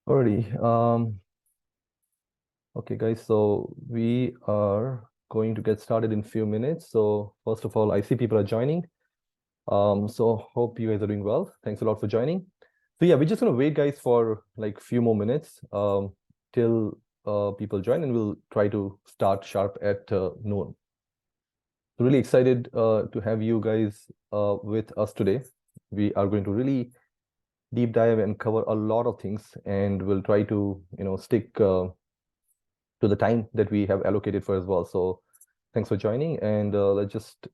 Alrighty. Okay, guys, so we are going to get started in a few minutes. So first of all, I see people are joining. So hope you guys are doing well. Thanks a lot for joining. So yeah, we're just gonna wait, guys, for like few more minutes till people join, and we'll try to start sharp at noon. Really excited to have you guys with us today. We are going to really deep dive and cover a lot of things, and we'll try to stick to the time that we have allocated for as well. So thanks for joining, and let's just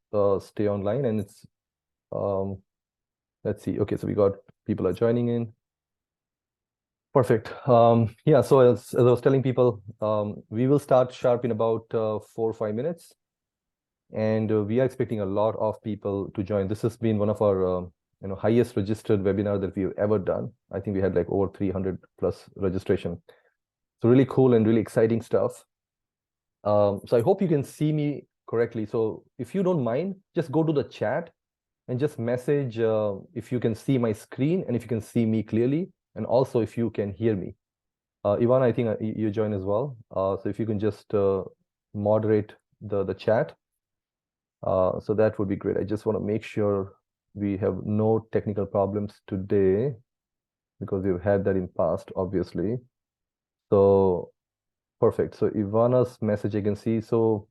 stay online. And it's let's see. Okay, so we got people are joining in. Perfect. Yeah, so as I was telling people, we will start sharp in about 4 or 5 minutes, and we are expecting a lot of people to join. This has been one of our highest registered webinar that we've ever done. I think we had like over 300 plus registration. So really cool and really exciting stuff. So I hope you can see me correctly. So if you don't mind, just go to the chat and just message if you can see my screen and if you can see me clearly, and also if you can hear me. Ivana, I think you join as well. So if you can just moderate the chat, so that would be great. I just want to make sure we have no technical problems today, because we've had that in past, obviously. So perfect. So Ivana's message I can see. So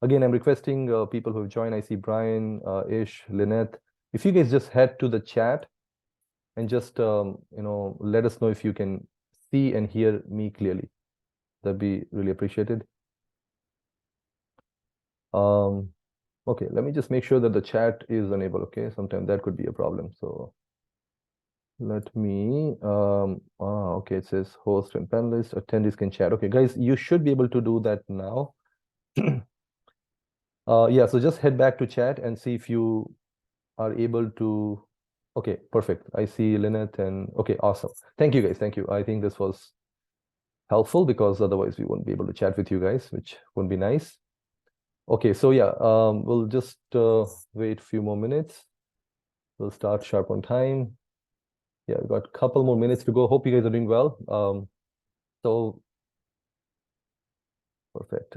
again, I'm requesting people who have joined. I see Brian, Ish, Lynette. If you guys just head to the chat and just let us know if you can see and hear me clearly. That'd be really appreciated. Okay, let me just make sure that the chat is enabled. Okay, sometimes that could be a problem. So let me okay, it says host and panelist, attendees can chat. Okay, guys, you should be able to do that now. Yeah, so just head back to chat and see if you are able to. Okay, perfect. I see Lynette, and okay, awesome. Thank you, guys. Thank you. I think this was helpful, because otherwise we won't be able to chat with you guys, which wouldn't be nice. Okay, so yeah, we'll just wait a few more minutes. We'll start sharp on time. Yeah, we've got a couple more minutes to go. Hope you guys are doing well. So perfect.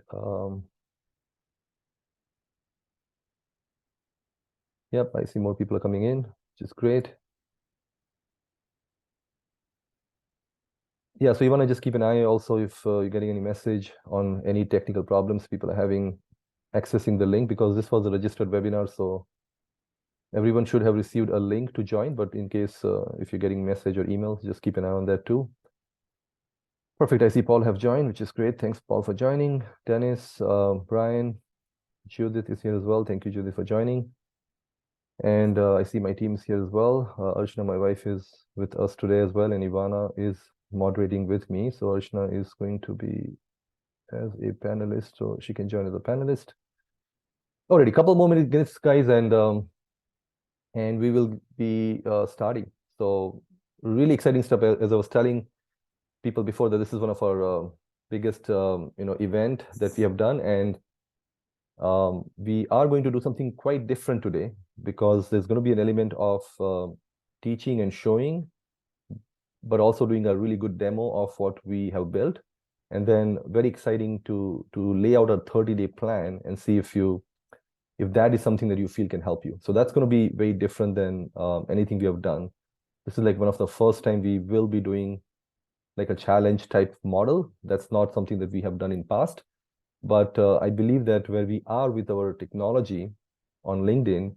Yep, I see more people are coming in, which is great. Yeah, so you want to just keep an eye also if you're getting any message on any technical problems people are having accessing the link, because this was a registered webinar, so everyone should have received a link to join. But in case if you're getting message or emails, just keep an eye on that too. Perfect. I see Paul have joined, which is great. Thanks, Paul, for joining. Dennis, Brian, Judith is here as well. Thank you, Judith, for joining. And I see my team is here as well. Archana, my wife, is with us today as well, and Ivana is moderating with me. So Archana is going to be as a panelist, so she can join as a panelist. Already, a couple more minutes, guys, and we will be starting. So really exciting stuff. As I was telling people before, that this is one of our biggest event that we have done, and we are going to do something quite different today, because there's going to be an element of teaching and showing, but also doing a really good demo of what we have built, and then very exciting to lay out a 30-day plan and see if that is something that you feel can help you. So that's going to be very different than anything we have done. This is like one of the first time we will be doing like a challenge type model. That's not something that we have done in past. But I believe that where we are with our technology on LinkedIn,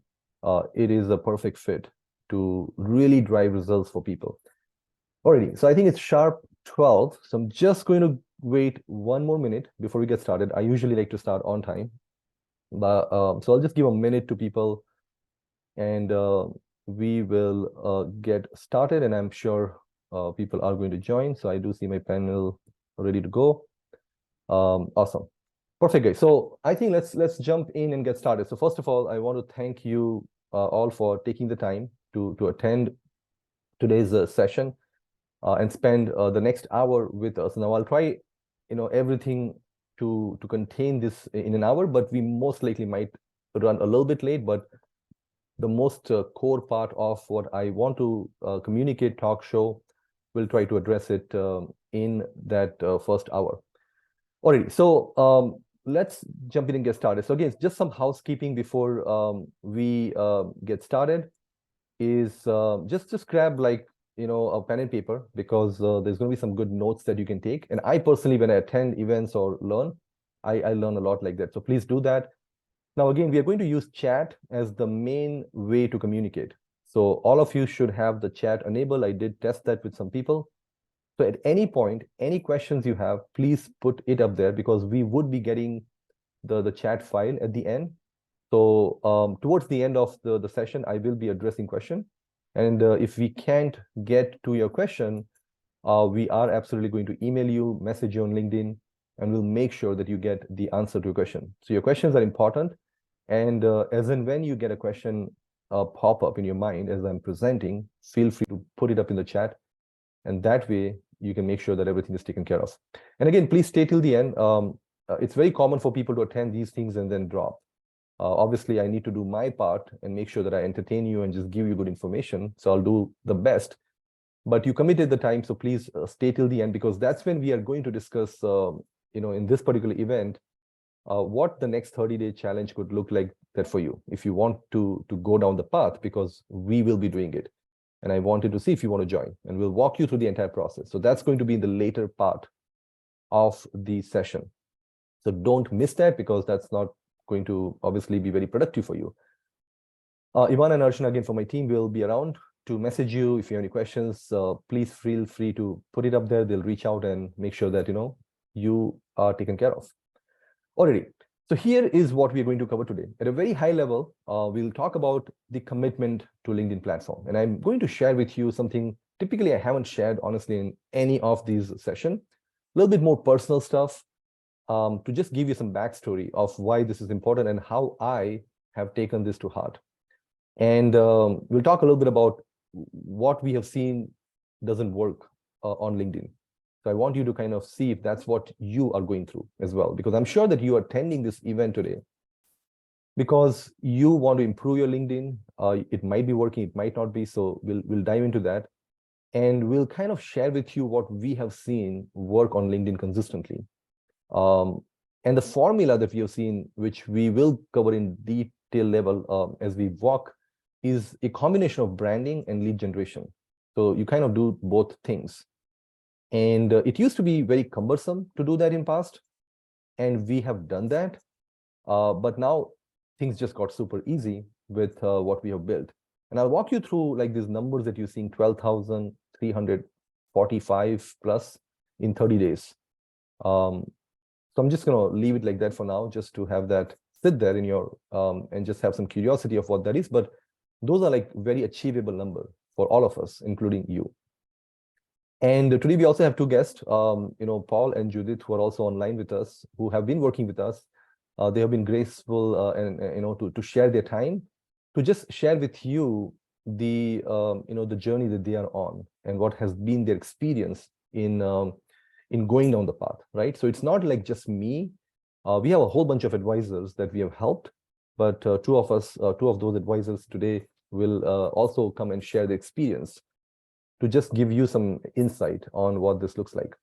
it is a perfect fit to really drive results for people. Alrighty, so I think it's sharp 12. So I'm just going to wait one more minute before we get started. I usually like to start on time. But so I'll just give a minute to people, and we will get started, and I'm sure people are going to join. So I do see my panel ready to go. Awesome. Perfect, guys. So I think let's jump in and get started. So first of all, I want to thank you all for taking the time to attend today's session and spend the next hour with us. Now I'll try, everything to contain this in an hour, but we most likely might run a little bit late. But the most core part of what I want to communicate, talk, show we'll try to address it in that first hour. Alrighty, so let's jump in and get started. So again, just some housekeeping before we get started is just grab like, a pen and paper, because there's going to be some good notes that you can take. And I personally, when I attend events or learn, I learn a lot like that. So please do that. Now, again, we are going to use chat as the main way to communicate. So all of you should have the chat enabled. I did test that with some people. So at any point, any questions you have, please put it up there, because we would be getting the chat file at the end. So towards the end of the session, I will be addressing question. And if we can't get to your question, we are absolutely going to email you, message you on LinkedIn, and we'll make sure that you get the answer to your question. So your questions are important. And as and when you get a question pop up in your mind as I'm presenting, feel free to put it up in the chat. And that way you can make sure that everything is taken care of. And again, please stay till the end. It's very common for people to attend these things and then drop. Obviously, I need to do my part and make sure that I entertain you and just give you good information. So I'll do the best. But you committed the time, so please stay till the end, because that's when we are going to discuss, in this particular event, what the next 30-day challenge could look like that for you, if you want to go down the path, because we will be doing it. And I wanted to see if you want to join, and we'll walk you through the entire process. So that's going to be in the later part of the session. So don't miss that, because that's not going to obviously be very productive for you. Ivan and Arshana, again, from my team, will be around to message you if you have any questions. Please feel free to put it up there. They'll reach out and make sure that you are taken care of. Alrighty. So here is what we are going to cover today. At a very high level, we'll talk about the commitment to LinkedIn platform. And I'm going to share with you something typically I haven't shared, honestly, in any of these sessions. A little bit more personal stuff, to just give you some backstory of why this is important and how I have taken this to heart. And we'll talk a little bit about what we have seen doesn't work on LinkedIn. So I want you to kind of see if that's what you are going through as well, because I'm sure that you are attending this event today because you want to improve your LinkedIn. It might be working, it might not be. So we'll dive into that. And we'll kind of share with you what we have seen work on LinkedIn consistently. And the formula that we have seen, which we will cover in detail level as we walk, is a combination of branding and lead generation. So you kind of do both things. And it used to be very cumbersome to do that in past, and we have done that. But now things just got super easy with what we have built. And I'll walk you through like these numbers that you're seeing, 12,345 plus in 30 days. So I'm just going to leave it like that for now, just to have that sit there in your, and just have some curiosity of what that is. But those are like very achievable number for all of us, including you. And today we also have two guests, Paul and Judith, who are also online with us, who have been working with us. They have been graceful and to share their time, to just share with you the the journey that they are on and what has been their experience in going down the path, right? So it's not like just me. We have a whole bunch of advisors that we have helped, but two of those advisors today will also come and share the experience to just give you some insight on what this looks like.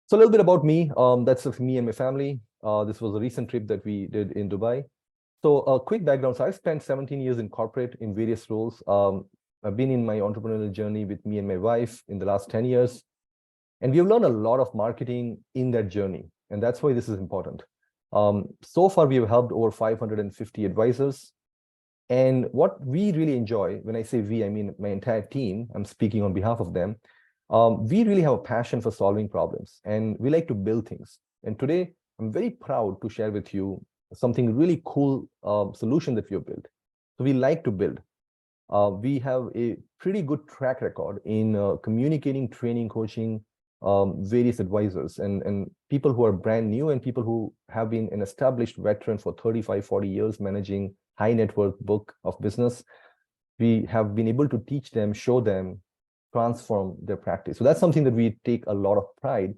So a little bit about me. That's of me and my family. This was a recent trip that we did in Dubai. So a quick background. So I spent 17 years in corporate in various roles. I've been in my entrepreneurial journey with me and my wife in the last 10 years. And we have learned a lot of marketing in that journey. And that's why this is important. So far, we have helped over 550 advisors. And what we really enjoy, when I say we, I mean my entire team, I'm speaking on behalf of them. We really have a passion for solving problems, and we like to build things. And today, I'm very proud to share with you something really cool solution that we have built. So we like to build. We have a pretty good track record in communicating, training, coaching various advisors and people who are brand new and people who have been an established veteran for 35, 40 years managing high net worth book of business. We have been able to teach them, show them, transform their practice. So that's something that we take a lot of pride.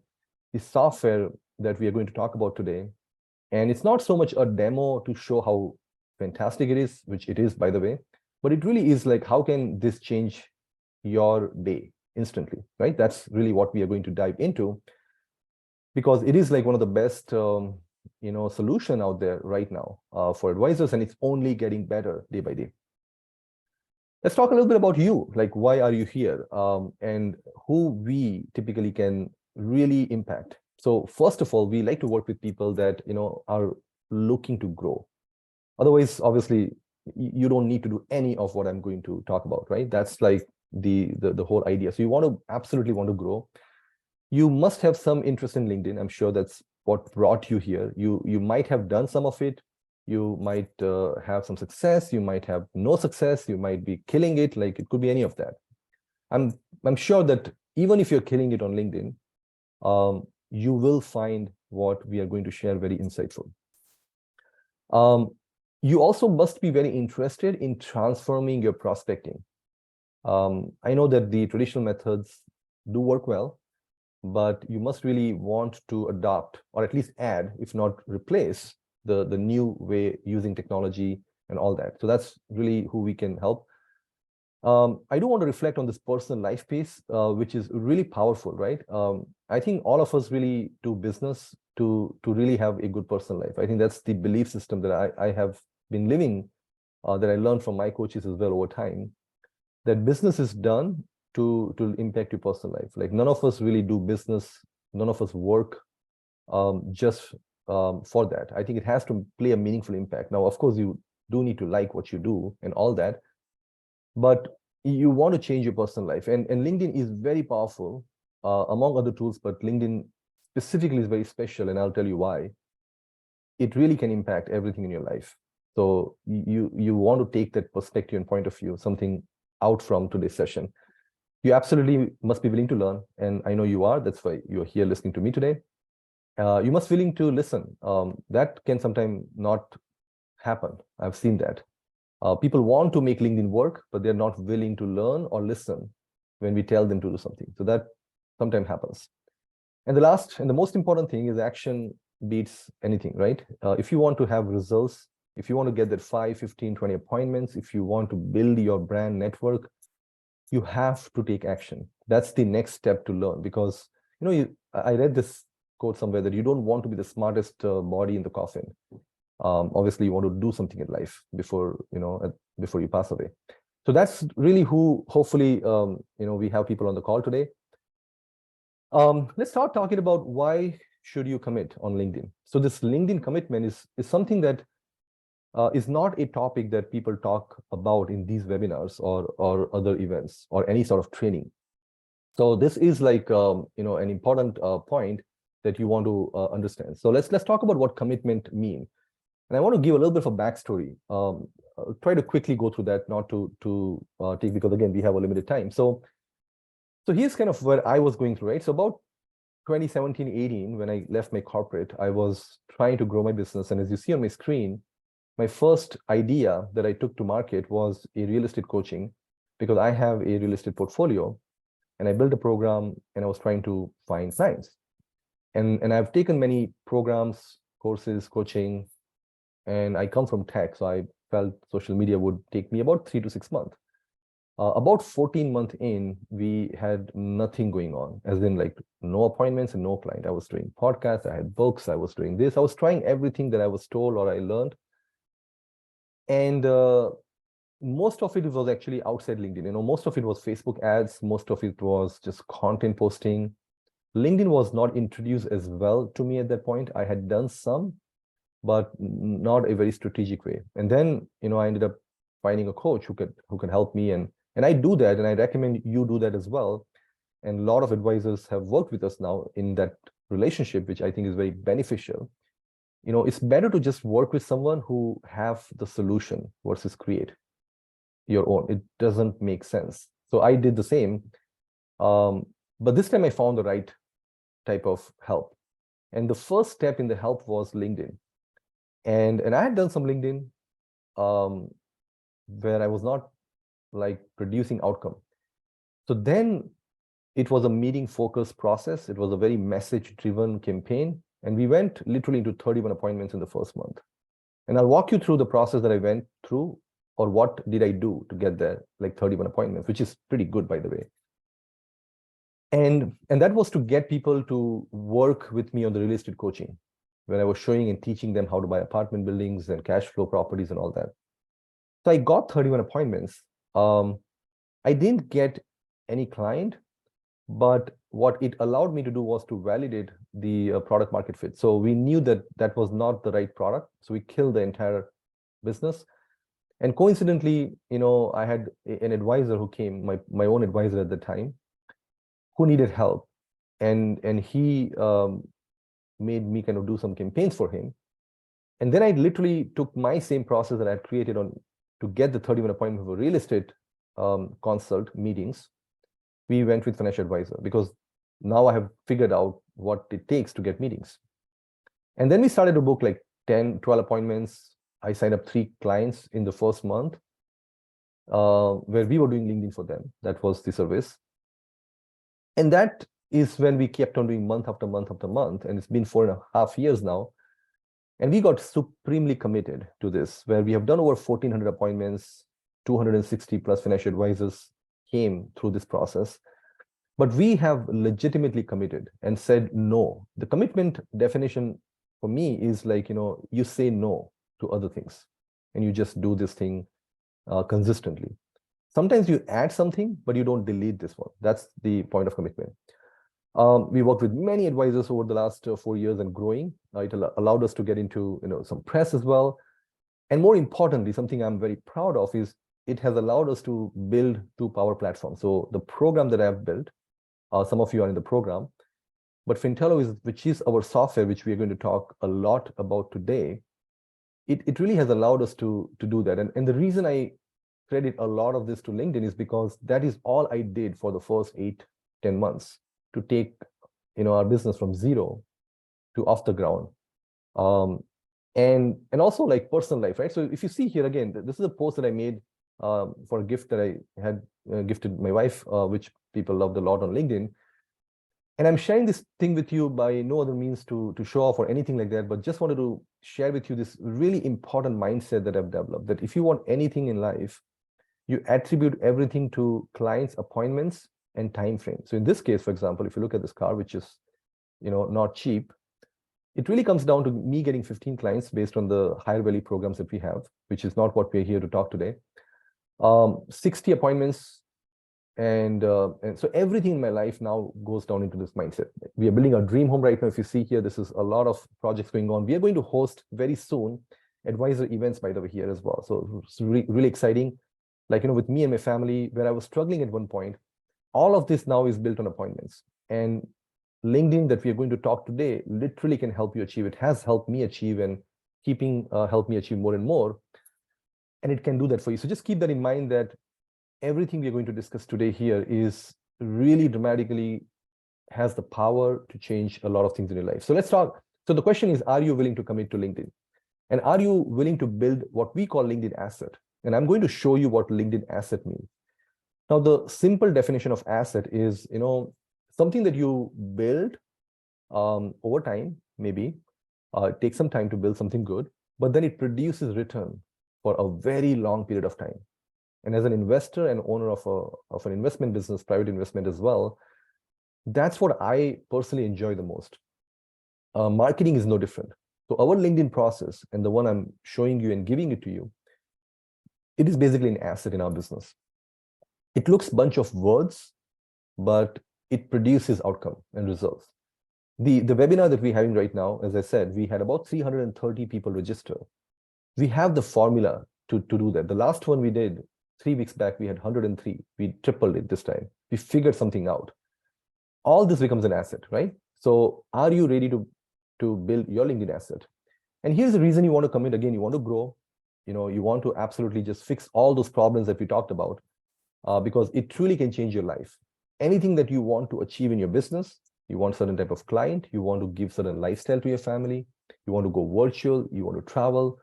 The software that we are going to talk about today, and it's not so much a demo to show how fantastic it is, which it is, by the way, but it really is like, how can this change your day? instantly, right? That's really what we are going to dive into, because it is like one of the best solution out there right now for advisors, and it's only getting better day by day. Let's talk a little bit about you, like why are you here, and who we typically can really impact. So first of all, we like to work with people that are looking to grow. Otherwise, obviously, you don't need to do any of what I'm going to talk about, right? That's like the whole idea. So you absolutely want to grow. You must have some interest in LinkedIn. I'm sure that's what brought you here. You might have done some of it. You might have some success. You might have no success. You might be killing it. Like, it could be any of that. I'm sure that even if you're killing it on LinkedIn, you will find what we are going to share very insightful. You also must be very interested in transforming your prospecting. I know that the traditional methods do work well, but you must really want to adopt, or at least add, if not replace, the new way using technology and all that. So that's really who we can help. I do want to reflect on this personal life piece, which is really powerful, right? I think all of us really do business to really have a good personal life. I think that's the belief system that I have been living, that I learned from my coaches as well over time, that business is done to impact your personal life. Like, none of us really do business, none of us work just for that. I think it has to play a meaningful impact. Now, of course, you do need to like what you do and all that, but you want to change your personal life. And LinkedIn is very powerful, among other tools, but LinkedIn specifically is very special, and I'll tell you why. It really can impact everything in your life. So you want to take that perspective and point of view, something out from today's session. You absolutely must be willing to learn, and I know you are. That's why you're here listening to me today. You must be willing to listen. That can sometimes not happen. I've seen that. People want to make LinkedIn work, but they're not willing to learn or listen when we tell them to do something. So that sometimes happens. And the last and the most important thing is action beats anything, right? If you want to have results, if you want to get that 5, 15, 20 appointments, if you want to build your brand network, you have to take action. That's the next step to learn, because I read this quote somewhere that you don't want to be the smartest body in the coffin. Obviously, you want to do something in life before you pass away. So that's really who, hopefully, we have people on the call today. Let's start talking about why should you commit on LinkedIn. So this LinkedIn commitment is something that is not a topic that people talk about in these webinars or other events or any sort of training. So this is like an important point that you want to understand. So let's talk about what commitment mean. And I want to give a little bit of a backstory. I'll try to quickly go through that, not to take, because again, we have a limited time. So here's kind of where I was going through, right? So about 2017, 18, when I left my corporate, I was trying to grow my business. And as you see on my screen, my first idea that I took to market was a real estate coaching, because I have a real estate portfolio, and I built a program, and I was trying to find clients. And I've taken many programs, courses, coaching, and I come from tech, so I felt social media would take me about 3 to 6 months. About 14 months in, we had nothing going on, as in like no appointments and no client. I was doing podcasts, I had books, I was doing this. I was trying everything that I was told or I learned. And most of it was actually outside LinkedIn. Most of it was Facebook ads. Most of it was just content posting. LinkedIn was not introduced as well to me at that point. I had done some, but not a very strategic way. And then, I ended up finding a coach who could help me. And I do that, and I recommend you do that as well. And a lot of advisors have worked with us now in that relationship, which I think is very beneficial. It's better to just work with someone who have the solution versus create your own. It doesn't make sense. So I did the same. But this time I found the right type of help. And the first step in the help was LinkedIn. And I had done some LinkedIn where I was not like producing outcome. So then it was a meeting focused process. It was a very message driven campaign. And we went literally into 31 appointments in the first month. And I'll walk you through the process that I went through, or what did I do to get there, like 31 appointments, which is pretty good, by the way. And that was to get people to work with me on the real estate coaching, where I was showing and teaching them how to buy apartment buildings and cash flow properties and all that. So I got 31 appointments. I didn't get any client, but what it allowed me to do was to validate the product market fit. So we knew that that was not the right product. So we killed the entire business. And coincidentally, I had an advisor who came, my own advisor at the time, who needed help. And he made me kind of do some campaigns for him. And then I literally took my same process that I had created to get the 31 appointment for real estate consult meetings. We went with financial advisor because now I have figured out what it takes to get meetings. And then we started to book like 10, 12 appointments. I signed up 3 clients in the first month where we were doing LinkedIn for them. That was the service. And that is when we kept on doing month after month after month. And it's been 4.5 years now. And we got supremely committed to this, where we have done over 1,400 appointments, 260 plus financial advisors came through this process. But we have legitimately committed and said no. The commitment definition for me is like, you say no to other things and you just do this thing consistently. Sometimes you add something, but you don't delete this one. That's the point of commitment. We worked with many advisors over the last 4 years and growing. It allowed us to get into some press as well. And more importantly, something I'm very proud of is it has allowed us to build 2 power platforms. So the program that I've built, some of you are in the program, but Fintello which is our software, which we are going to talk a lot about today, it really has allowed us to do that. And the reason I credit a lot of this to LinkedIn is because that is all I did for the first 8-10 months to take our business from zero to off the ground. And also like personal life, right? So if you see here again, this is a post that I made for a gift that I had gifted my wife, which people loved a lot on LinkedIn. And I'm sharing this thing with you by no other means to show off or anything like that, but just wanted to share with you this really important mindset that I've developed, that if you want anything in life, you attribute everything to clients' appointments and time frame. So in this case, for example, if you look at this car, which is not cheap, it really comes down to me getting 15 clients based on the higher value programs that we have, which is not what we're here to talk today. 60 appointments, and so everything in my life now goes down into this mindset. We are building our dream home right now. If you see here, this is a lot of projects going on. We are going to host very soon advisor events, by the way, here as well. So it's really exciting. Like, with me and my family, where I was struggling at one point, all of this now is built on appointments. And LinkedIn, that we are going to talk today, literally can help you achieve. It has helped me achieve, and help me achieve more and more. And it can do that for you. So just keep that in mind, that everything we're going to discuss today here is really dramatically has the power to change a lot of things in your life. So let's talk. So the question is, are you willing to commit to LinkedIn? And are you willing to build what we call LinkedIn asset? And I'm going to show you what LinkedIn asset means. Now, the simple definition of asset is, something that you build over time, maybe take some time to build something good, but then it produces return for a very long period of time. And as an investor and owner of an investment business, private investment as well, that's what I personally enjoy the most. Marketing is no different. So our LinkedIn process, and the one I'm showing you and giving it to you, it is basically an asset in our business. It looks a bunch of words, but it produces outcome and results. The webinar that we're having right now, as I said, we had about 330 people register. We have the formula to do that. The last one we did 3 weeks back, we had 103. We tripled it this time. We figured something out. All this becomes an asset, right? So are you ready to build your LinkedIn asset? And here's the reason you want to commit. Again, you want to grow. You want to absolutely just fix all those problems that we talked about, because it truly can change your life. Anything that you want to achieve in your business, you want certain type of client, you want to give certain lifestyle to your family, you want to go virtual, you want to travel,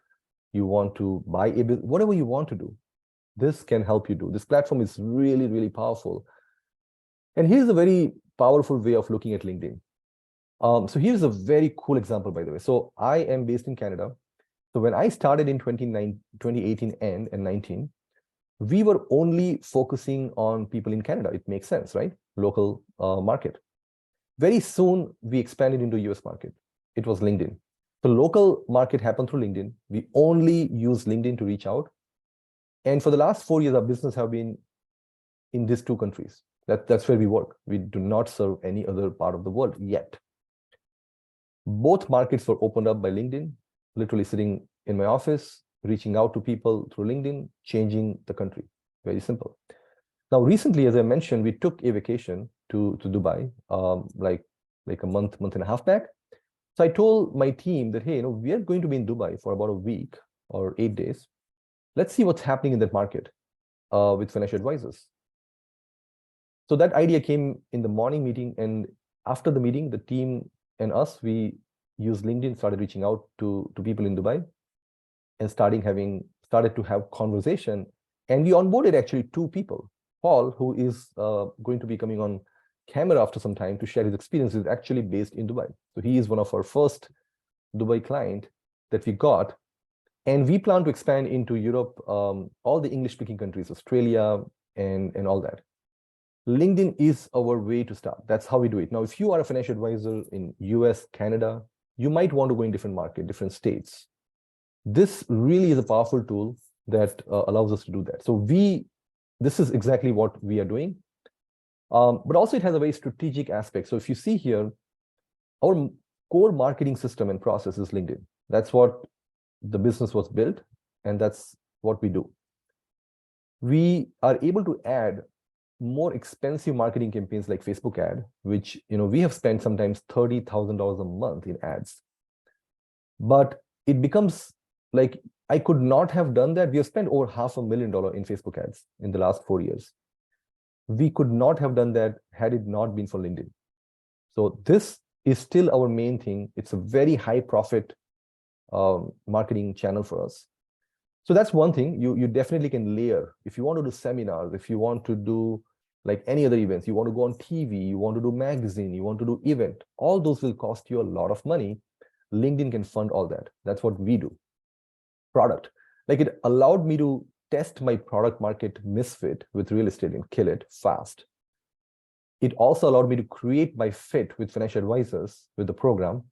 you want to buy a business, whatever you want to do, this can help you do. This platform is really, really powerful. And here's a very powerful way of looking at LinkedIn. So here's a very cool example, by the way. So I am based in Canada. So when I started in 2018 and 19, we were only focusing on people in Canada. It makes sense, right? local market. Very soon, we expanded into US market. It was LinkedIn. The local market happened through LinkedIn. We only use LinkedIn to reach out. And for the last 4 years, our business have been in these 2 countries. That's where we work. We do not serve any other part of the world yet. Both markets were opened up by LinkedIn, literally sitting in my office, reaching out to people through LinkedIn, changing the country. Very simple. Now, recently, as I mentioned, we took a vacation to Dubai, like a month and a half back. So I told my team that, hey, we are going to be in Dubai for about a week or 8 days. Let's see what's happening in that market with financial advisors. So that idea came in the morning meeting, and after the meeting, the team and us, we used LinkedIn, started reaching out to people in Dubai, and started to have conversation. And we onboarded actually 2 people. Paul, who is going to be coming on camera after some time to share his experience, is actually based in Dubai. So he is one of our first Dubai client that we got. And we plan to expand into Europe, all the English-speaking countries, Australia, and all that. LinkedIn is our way to start. That's how we do it. Now, if you are a financial advisor in US, Canada, you might want to go in different markets, different states. This really is a powerful tool that allows us to do that. So this is exactly what we are doing. But also it has a very strategic aspect. So if you see here, our core marketing system and process is LinkedIn. That's what the business was built, and that's what we do. We are able to add more expensive marketing campaigns like Facebook ad, which we have spent sometimes $30,000 a month in ads. But it becomes like, I could not have done that. We have spent over $500,000 in Facebook ads in the last 4 years. We could not have done that had it not been for LinkedIn. So this is still our main thing. It's a very high profit marketing channel for us. So that's one thing. You definitely can layer. If you want to do seminars, if you want to do like any other events, you want to go on TV, you want to do magazine, you want to do event, all those will cost you a lot of money. LinkedIn can fund all that. That's what we do. Product. Like, it allowed me to test my product market misfit with real estate and kill it fast. It also allowed me to create my fit with financial advisors with the program.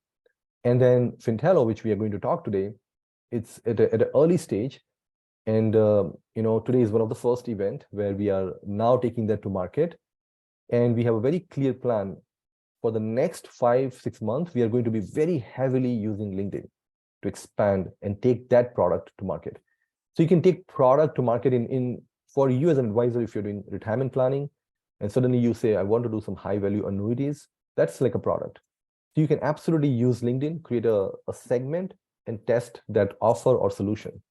And then Fintello, which we are going to talk today, it's at an early stage. And today is one of the first event where we are now taking that to market. And we have a very clear plan for the next 5-6 months. We are going to be very heavily using LinkedIn to expand and take that product to market. So you can take product to market for you as an advisor. If you're doing retirement planning and suddenly you say, I want to do some high value annuities, that's like a product. So you can absolutely use LinkedIn, create a segment and test that offer or solution.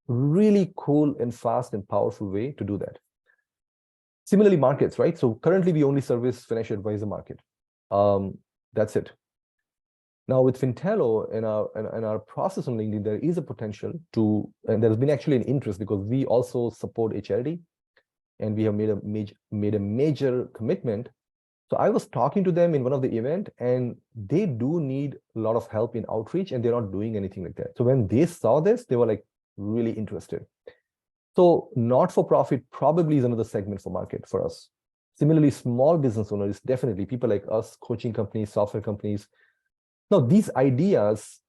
Really cool and fast and powerful way to do that. Similarly, markets, right? So currently we only service financial advisor market. That's it. Now with Fintello and our process on LinkedIn, there is a potential to, and there's been actually an interest because we also support a charity, and we have made a major commitment. So I was talking to them in one of the event, and they do need a lot of help in outreach, and they're not doing anything like that. So when they saw this, they were like really interested. So not-for-profit probably is another segment for market for us. Similarly, small business owners, definitely people like us, coaching companies, software companies. Now, these ideas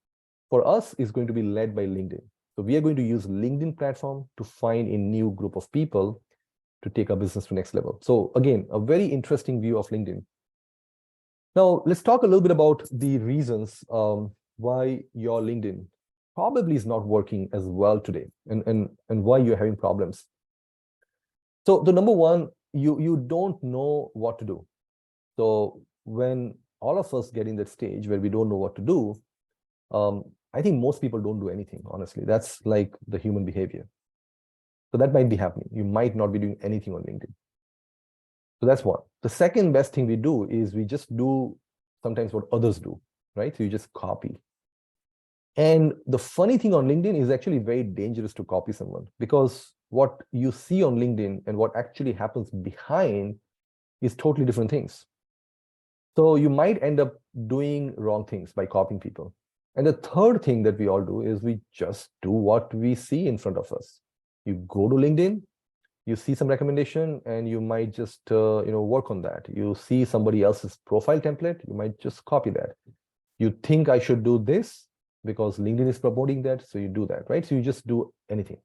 for us is going to be led by LinkedIn. So we are going to use LinkedIn platform to find a new group of people to take our business to next level. So again, a very interesting view of LinkedIn. Now, let's talk a little bit about the reasons why your LinkedIn probably is not working as well today, and why you're having problems. So the number one, you don't know what to do. So when all of us get in that stage where we don't know what to do, I think most people don't do anything, honestly. That's like the human behavior. So that might be happening. You might not be doing anything on LinkedIn. So that's one. The second best thing we do is we just do sometimes what others do, right? So you just copy. And the funny thing on LinkedIn is actually very dangerous to copy someone, because what you see on LinkedIn and what actually happens behind is totally different things. So you might end up doing wrong things by copying people. And the third thing that we all do is we just do what we see in front of us. You go to LinkedIn, You see some recommendation and you might just work on that. You see somebody else's profile template, you might just copy that. You think I should do this because LinkedIn is promoting that, so you do that, right? So you just do anything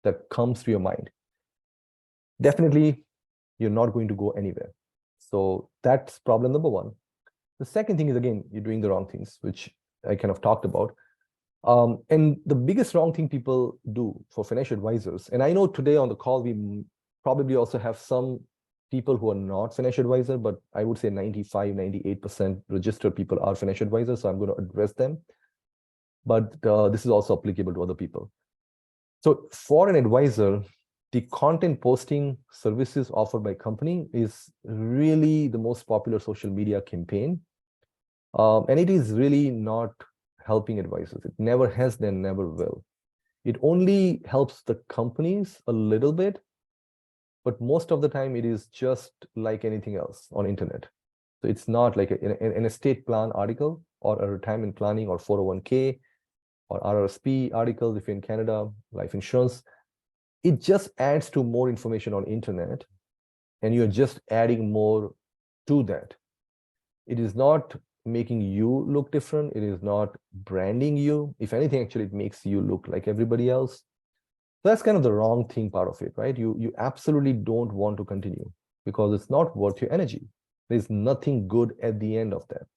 that comes to your mind. Definitely, you're not going to go anywhere. So that's problem number one. The second thing is, again, you're doing the wrong things, which I kind of talked about. And the biggest wrong thing people do for financial advisors, and I know today on the call, we probably also have some people who are not financial advisor, but I would say 95, 98% registered people are financial advisors, so I'm going to address them. But this is also applicable to other people. So for an advisor, the content posting services offered by company is really the most popular social media campaign. And it is really not helping advisors. It never has, then never will. It only helps the companies a little bit, but most of the time it is just like anything else on internet. So it's not like an estate plan article or a retirement planning or 401k or RRSP articles if you're in Canada, life insurance. It just adds to more information on internet, and you're just adding more to that. It is not making you look different. It is not branding you. If anything, actually, it makes you look like everybody else. So that's kind of the wrong thing part of it, right? You absolutely don't want to continue because it's not worth your energy. There's nothing good at the end of that.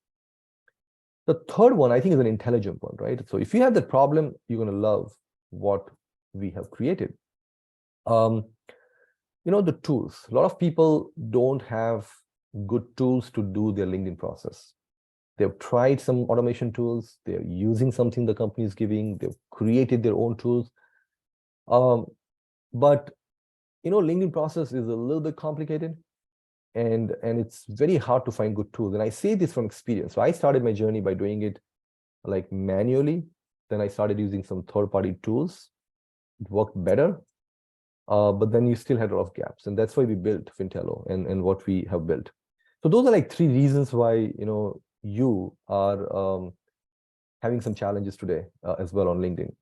The third one, I think, is an intelligent one, right? So if you have that problem, you're going to love what we have created. The tools. A lot of people don't have good tools to do their LinkedIn process. They've tried some automation tools. They're using something the company is giving. They've created their own tools. But LinkedIn process is a little bit complicated, and it's very hard to find good tools. And I say this from experience. So I started my journey by doing it like manually. Then I started using some third-party tools. It worked better. But then you still had a lot of gaps. And that's why we built Fintello and what we have built. So those are like 3 reasons why, you are having some challenges today as well on LinkedIn.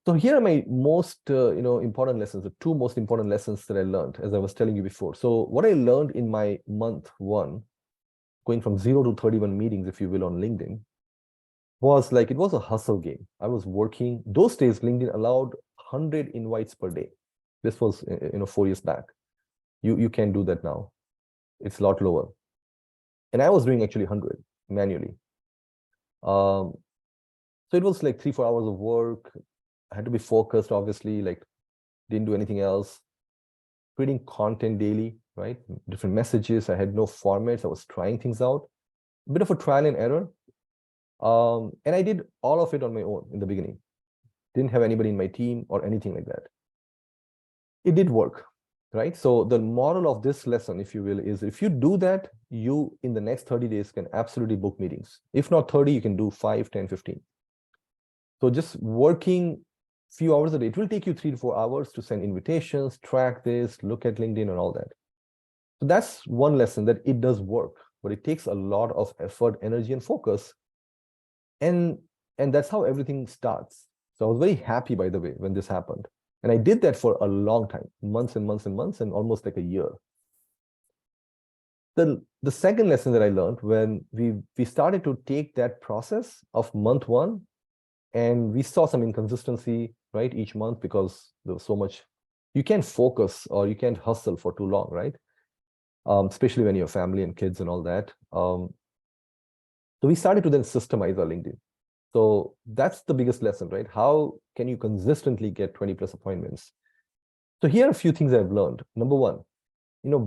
So here are my most, important lessons, the 2 most important lessons that I learned, as I was telling you before. So what I learned in my month 1, going from 0 to 31 meetings, if you will, on LinkedIn, was like, it was a hustle game. I was working. Those days, LinkedIn allowed 100 invites per day. This was, 4 years back. You can't do that now. It's a lot lower. And I was doing actually 100 manually. So it was like 3-4 hours of work. I had to be focused, obviously, like didn't do anything else. Creating content daily, right? Different messages. I had no formats. I was trying things out. A bit of a trial and error. And I did all of it on my own in the beginning. Didn't have anybody in my team or anything like that. It did work, right? So the moral of this lesson, if you will, is if you do that, you in the next 30 days can absolutely book meetings. If not 30, you can do 5, 10, 15. So just working few hours a day, it will take you 3 to 4 hours to send invitations, track this, look at LinkedIn and all that. So that's one lesson, that it does work, but it takes a lot of effort, energy, and focus. And that's how everything starts. So I was very happy, by the way, when this happened. And I did that for a long time, months and months and months, and almost like a year. The second lesson that I learned when we started to take that process of month 1, and we saw some inconsistency, right, each month, because there was so much. You can't focus or you can't hustle for too long, right? Especially when you have family and kids and all that. So we started to then systemize our LinkedIn. So that's the biggest lesson, right? How can you consistently get 20 plus appointments? So here are a few things I've learned. Number 1,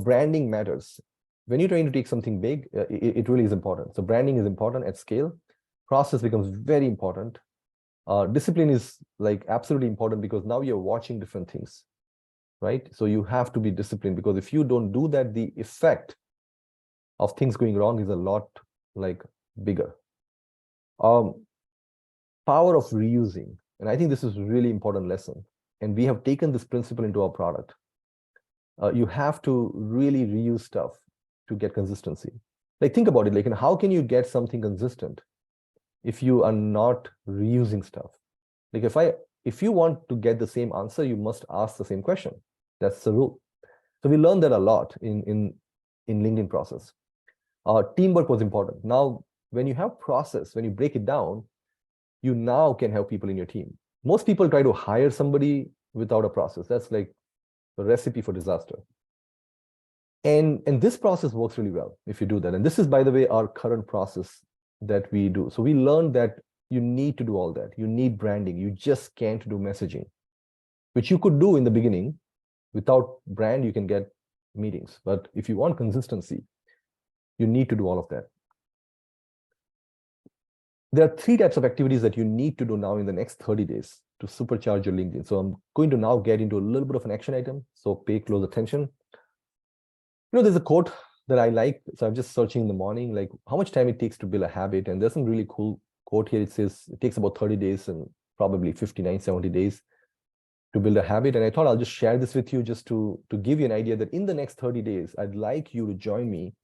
branding matters. When you're trying to take something big, it really is important. So branding is important at scale. Process becomes very important. Discipline is like absolutely important, because now you're watching different things, right? So you have to be disciplined, because if you don't do that, the effect of things going wrong is a lot like bigger. Power of reusing. And I think this is a really important lesson. And we have taken this principle into our product. You have to really reuse stuff to get consistency. Like, think about it, like, how can you get something consistent if you are not reusing stuff? Like, if I if you want to get the same answer, you must ask the same question. That's the rule. So we learned that a lot in LinkedIn process. Teamwork was important. Now, when you have process, when you break it down, you now can have people in your team. Most people try to hire somebody without a process. That's like a recipe for disaster. And this process works really well if you do that. And this is, by the way, our current process that we do. So we learned that you need to do all that. You need branding. You just can't do messaging, which you could do in the beginning. Without brand, you can get meetings. But if you want consistency, you need to do all of that. There are 3 types of activities that you need to do now in the next 30 days to supercharge your LinkedIn. So I'm going to now get into a little bit of an action item. So pay close attention. There's a quote that I like. So I'm just searching in the morning, like how much time it takes to build a habit. And there's some really cool quote here. It says it takes about 30 days and probably 59, 70 days to build a habit. And I thought I'll just share this with you just to give you an idea that in the next 30 days, I'd like you to join me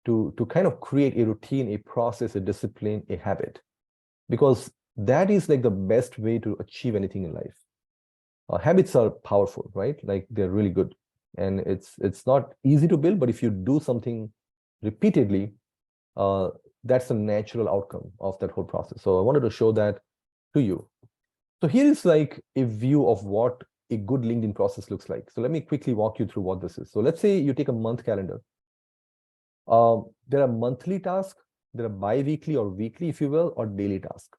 to kind of create a routine, a process, a discipline, a habit, because that is like the best way to achieve anything in life. Habits are powerful, right? Like they're really good. And it's not easy to build, but if you do something repeatedly, that's a natural outcome of that whole process. So I wanted to show that to you. So here is like a view of what a good LinkedIn process looks like. So let me quickly walk you through what this is. So let's say you take a month calendar. There are monthly tasks, there are bi-weekly or weekly, if you will, or daily tasks.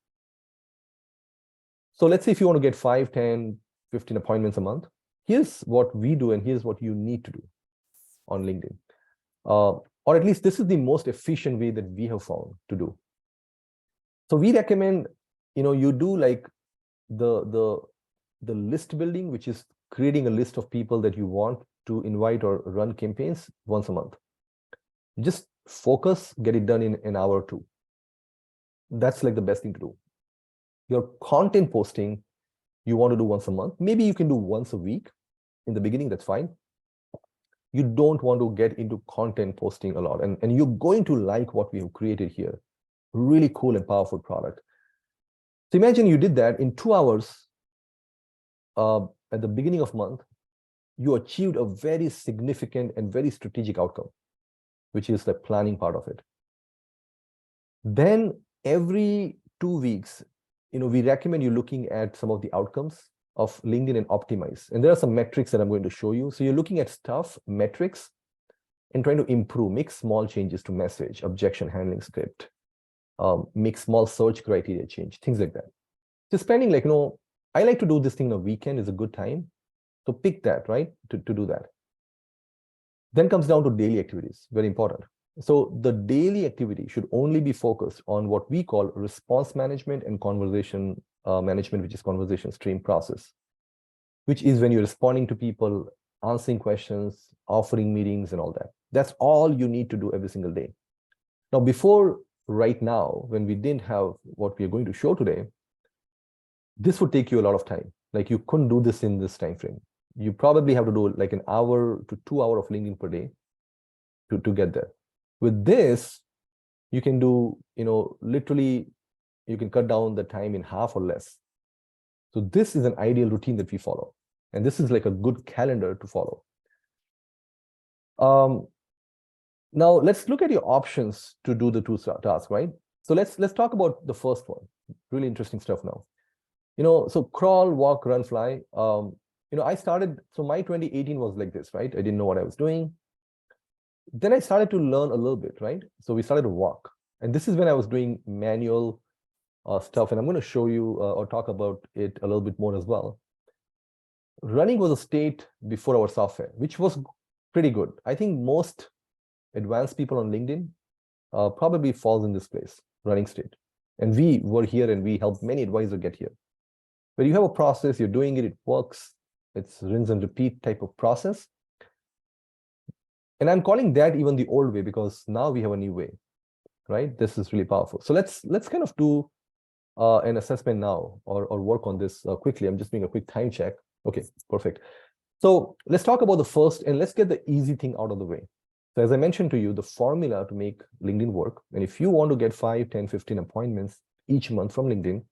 So let's say if you want to get 5, 10, 15 appointments a month, here's what we do and here's what you need to do on LinkedIn. Or at least this is the most efficient way that we have found to do. So we recommend, you do like the list building, which is creating a list of people that you want to invite or run campaigns once a month. Just focus, get it done in an hour or 2. That's like the best thing to do. Your content posting, you want to do once a month. Maybe you can do once a week in the beginning, that's fine. You don't want to get into content posting a lot. And you're going to like what we have created here. Really cool and powerful product. So imagine you did that in 2 hours at the beginning of month, you achieved a very significant and very strategic outcome, which is the planning part of it. Then every 2 weeks, we recommend you looking at some of the outcomes of LinkedIn and optimize. And there are some metrics that I'm going to show you. So you're looking at stuff, metrics, and trying to improve, make small changes to message, objection handling script, make small search criteria change, things like that. So spending like, I like to do this thing on a weekend is a good time. So pick that, right, to do that. Then comes down to daily activities, very important. So the daily activity should only be focused on what we call response management and conversation management, which is conversation stream process, which is when you're responding to people, answering questions, offering meetings and all that. That's all you need to do every single day. Now, before right now, when we didn't have what we are going to show today, this would take you a lot of time. Like you couldn't do this in this time frame. You probably have to do like an hour to 2 hours of LinkedIn per day to get there. With this, you can do, literally, you can cut down the time in half or less. So this is an ideal routine that we follow. And this is like a good calendar to follow. Now let's look at your options to do the 2 tasks, right? So let's talk about the first one. Really interesting stuff now. So crawl, walk, run, fly. I started, so my 2018 was like this, right? I didn't know what I was doing. Then I started to learn a little bit, right? So we started to walk. And this is when I was doing manual stuff. And I'm going to show you or talk about it a little bit more as well. Running was a state before our software, which was pretty good. I think most advanced people on LinkedIn probably falls in this place, running state. And we were here and we helped many advisors get here. But you have a process, you're doing it, it works. It's rinse and repeat type of process. And I'm calling that even the old way because now we have a new way, right? This is really powerful. So let's kind of do an assessment now or work on this quickly. I'm just doing a quick time check. Okay, perfect. So let's talk about the first and let's get the easy thing out of the way. So as I mentioned to you, the formula to make LinkedIn work, and if you want to get 5, 10, 15 appointments each month from LinkedIn,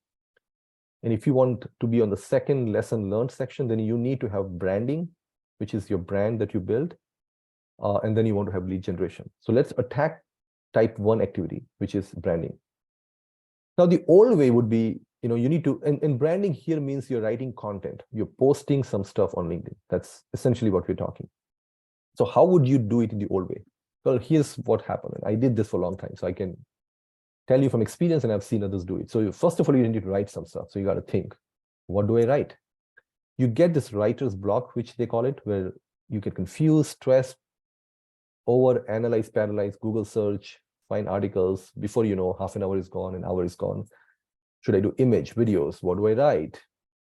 And if you want to be on the second lesson learned section, then you need to have branding, which is your brand that you build. And then you want to have lead generation. So let's attack type 1 activity, which is branding. Now, the old way would be, you need to, and branding here means you're writing content. You're posting some stuff on LinkedIn. That's essentially what we're talking. So how would you do it in the old way? Well, here's what happened. And I did this for a long time, so I can tell you from experience, and I've seen others do it. So first of all, you need to write some stuff. So you got to think, what do I write? You get this writer's block, which they call it, where you get confused, stressed, over analyze, paralyze, Google search, find articles. Before you know, half an hour is gone, an hour is gone. Should I do image, videos? What do I write?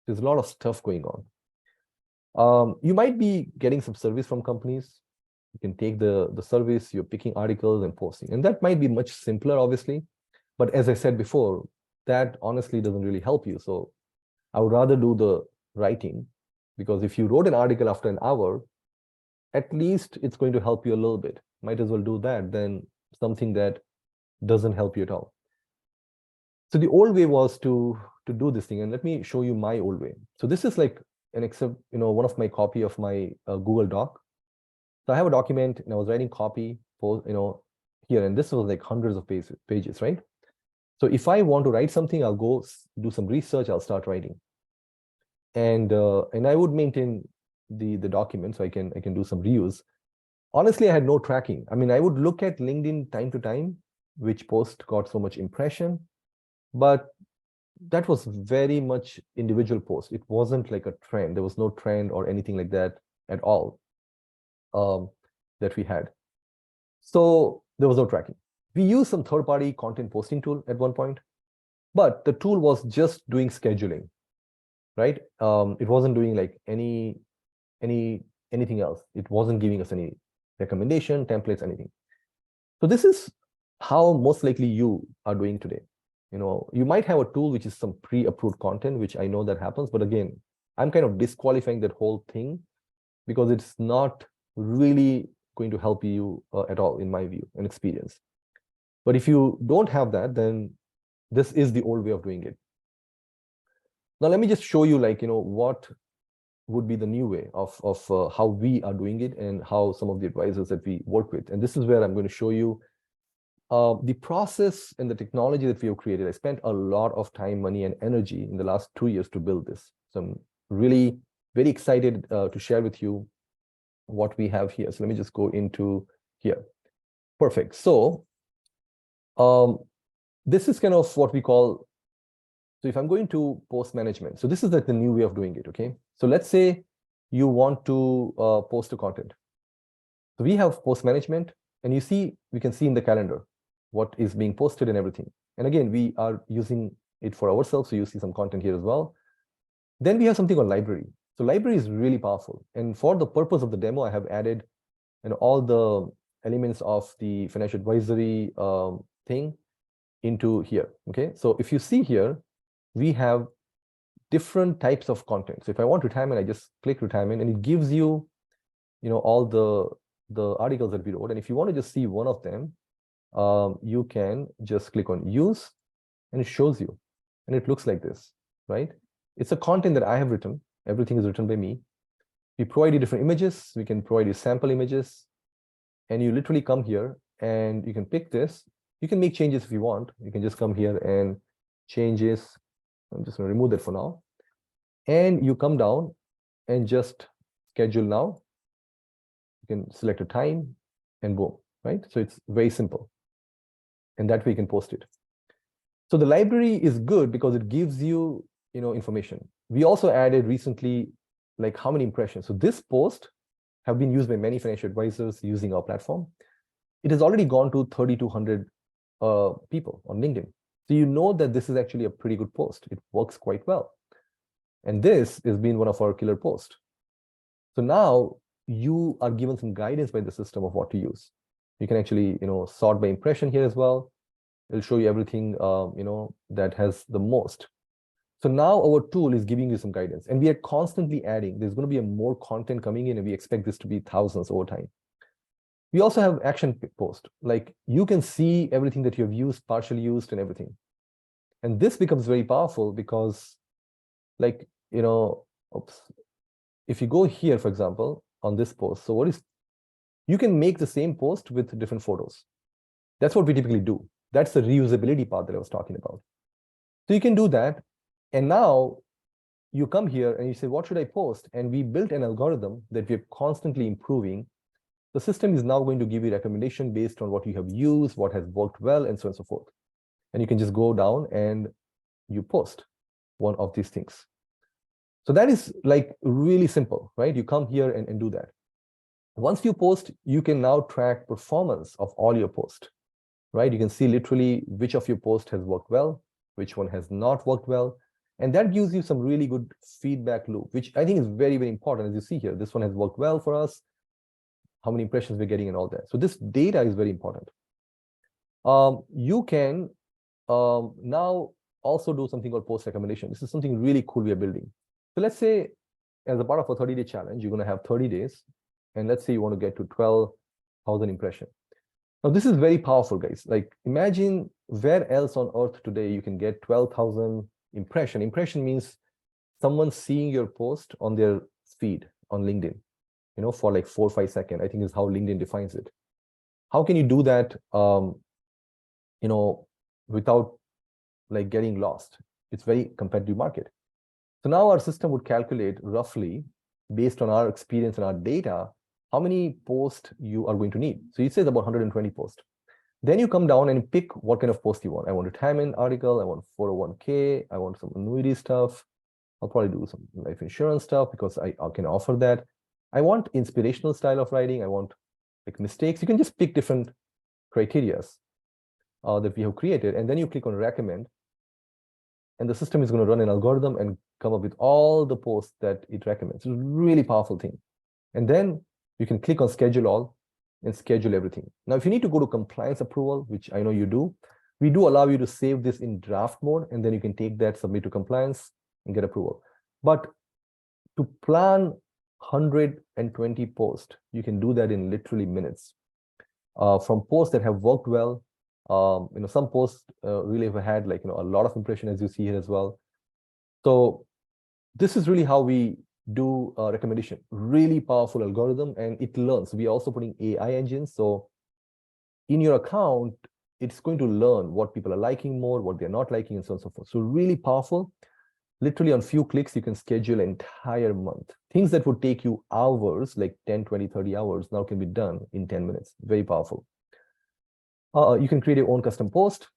There's a lot of stuff going on. You might be getting some service from companies. You can take the service, you're picking articles and posting. And that might be much simpler, obviously. But as I said before, that honestly doesn't really help you. So I would rather do the writing, because if you wrote an article after an hour, at least it's going to help you a little bit. Might as well do that than something that doesn't help you at all. So the old way was to do this thing. And let me show you my old way. So this is like one of my copy of my Google Doc. So I have a document and I was writing copy for, here, and this was like hundreds of pages, right? So if I want to write something, I'll go do some research, I'll start writing. And I would maintain the document so I can do some reuse. Honestly, I had no tracking. I mean, I would look at LinkedIn time to time, which post got so much impression, but that was very much individual post. It wasn't like a trend. There was no trend or anything like that at all that we had. So there was no tracking. We used some third-party content posting tool at one point, but the tool was just doing scheduling, right? It wasn't doing like anything else. It wasn't giving us any recommendation, templates, anything. So this is how most likely you are doing today. You might have a tool which is some pre-approved content, which I know that happens, but again, I'm kind of disqualifying that whole thing because it's not really going to help you at all, in my view and experience. But if you don't have that, then this is the old way of doing it. Now, let me just show you what would be the new way of how we are doing it and how some of the advisors that we work with. And this is where I'm going to show you the process and the technology that we have created. I spent a lot of time, money, and energy in the last 2 years to build this. So I'm really very excited to share with you what we have here. So let me just go into here. Perfect. So this is kind of what we call, so if I'm going to post management, so this is like the new way of doing it, okay? So let's say you want to post a content. So we have post management, and we can see in the calendar what is being posted and everything. And again, we are using it for ourselves, so you see some content here as well. Then we have something called library. So library is really powerful. And for the purpose of the demo, I have added all the elements of the financial advisory thing into here, okay? So if you see here, we have different types of content. So if I want retirement, I just click retirement, and it gives you, all the articles that we wrote. And if you want to just see one of them, you can just click on use, and it shows you, and it looks like this, right? It's a content that I have written. Everything is written by me. We provide you different images. We can provide you sample images, and you literally come here and you can pick this. You can make changes if you want. You can just come here and changes. I'm just going to remove that for now. And you come down and just schedule now. You can select a time and boom, right? So it's very simple. And that way you can post it. So the library is good because it gives you, information. We also added recently, like how many impressions. So this post have been used by many financial advisors using our platform. It has already gone to 3,200 people on LinkedIn. So you know that this is actually a pretty good post. It works quite well. And this has been one of our killer posts. So now you are given some guidance by the system of what to use. You can actually, sort by impression here as well. It'll show you everything, that has the most. So now our tool is giving you some guidance, and we are constantly adding. There's going to be more content coming in, and we expect this to be thousands over time. We also have action post. Like you can see everything that you have used, partially used, and everything. And this becomes very powerful because like, oops, if you go here, for example, on this post, so you can make the same post with different photos. That's what we typically do. That's the reusability part that I was talking about. So you can do that. And now you come here and you say, what should I post? And we built an algorithm that we're constantly improving. The system is now going to give you recommendation based on what you have used, what has worked well, and so on and so forth. And you can just go down and you post one of these things. So that is like really simple, right? You come here and do that. Once you post, you can now track performance of all your posts, right? You can see literally which of your posts has worked well, which one has not worked well. And that gives you some really good feedback loop, which I think is very, very important. As you see here, this one has worked well for us, how many impressions we're getting and all that. So this data is very important. You can now also do something called post recommendation. This is something really cool we are building. So let's say as a part of a 30-day challenge, you're going to have 30 days. And let's say you want to get to 12,000 impressions. Now, this is very powerful, guys. Like, imagine where else on earth today you can get 12,000 impressions. Impression means someone seeing your post on their feed on LinkedIn, for like 4 or 5 seconds, I think is how LinkedIn defines it. How can you do that, without like getting lost? It's very competitive market. So now our system would calculate roughly based on our experience and our data, how many posts you are going to need. So it says about 120 posts. Then you come down and pick what kind of post you want. I want a retirement article. I want 401k. I want some annuity stuff. I'll probably do some life insurance stuff because I can offer that. I want inspirational style of writing. I want like mistakes. You can just pick different criteria that we have created. And then you click on recommend. And the system is going to run an algorithm and come up with all the posts that it recommends. It's a really powerful thing. And then you can click on schedule all and schedule everything. Now, if you need to go to compliance approval, which I know you do, we do allow you to save this in draft mode, and then you can take that, submit to compliance, and get approval. But to plan 120 posts, you can do that in literally minutes. From posts that have worked well, some posts really have had like, a lot of impression, as you see here as well. So this is really how we do recommendation. Really powerful algorithm, and it learns. We are also putting AI engines. So in your account, it's going to learn what people are liking more, what they're not liking, and so on and so forth. So really powerful. Literally on few clicks, you can schedule an entire month. Things that would take you hours, like 10, 20, 30 hours, now can be done in 10 minutes. Very powerful. You can create your own custom post.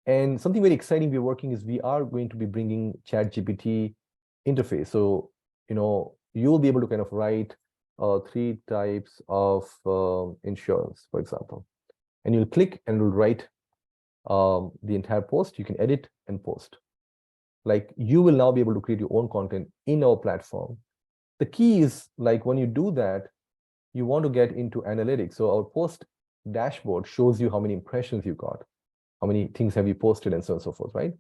And something very exciting we're working is we are going to be bringing ChatGPT interface. So, you'll be able to kind of write 3 types of insurance, for example. And you'll click and it'll write the entire post. You can edit and post. Like, you will now be able to create your own content in our platform. The key is, like, when you do that, you want to get into analytics. So our post dashboard shows you how many impressions you got, how many things have you posted, and so on and so forth, right?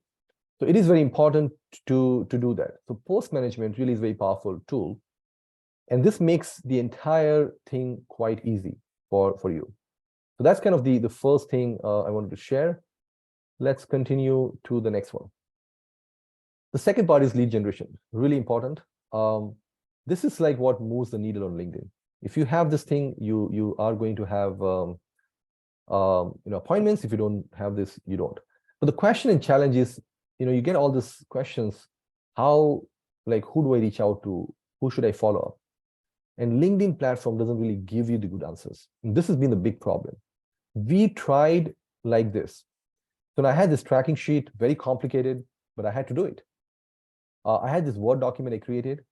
So it is very important to do that. So post management really is a very powerful tool. And this makes the entire thing quite easy for you. So that's kind of the first thing I wanted to share. Let's continue to the next one. The second part is lead generation, really important. This is like what moves the needle on LinkedIn. If you have this thing, you are going to have appointments. If you don't have this, you don't. But the question and challenge is, you get all these questions. Who do I reach out to? Who should I follow up? And LinkedIn platform doesn't really give you the good answers. And this has been the big problem. We tried like this. So I had this tracking sheet, very complicated, but I had to do it. I had this Word document I created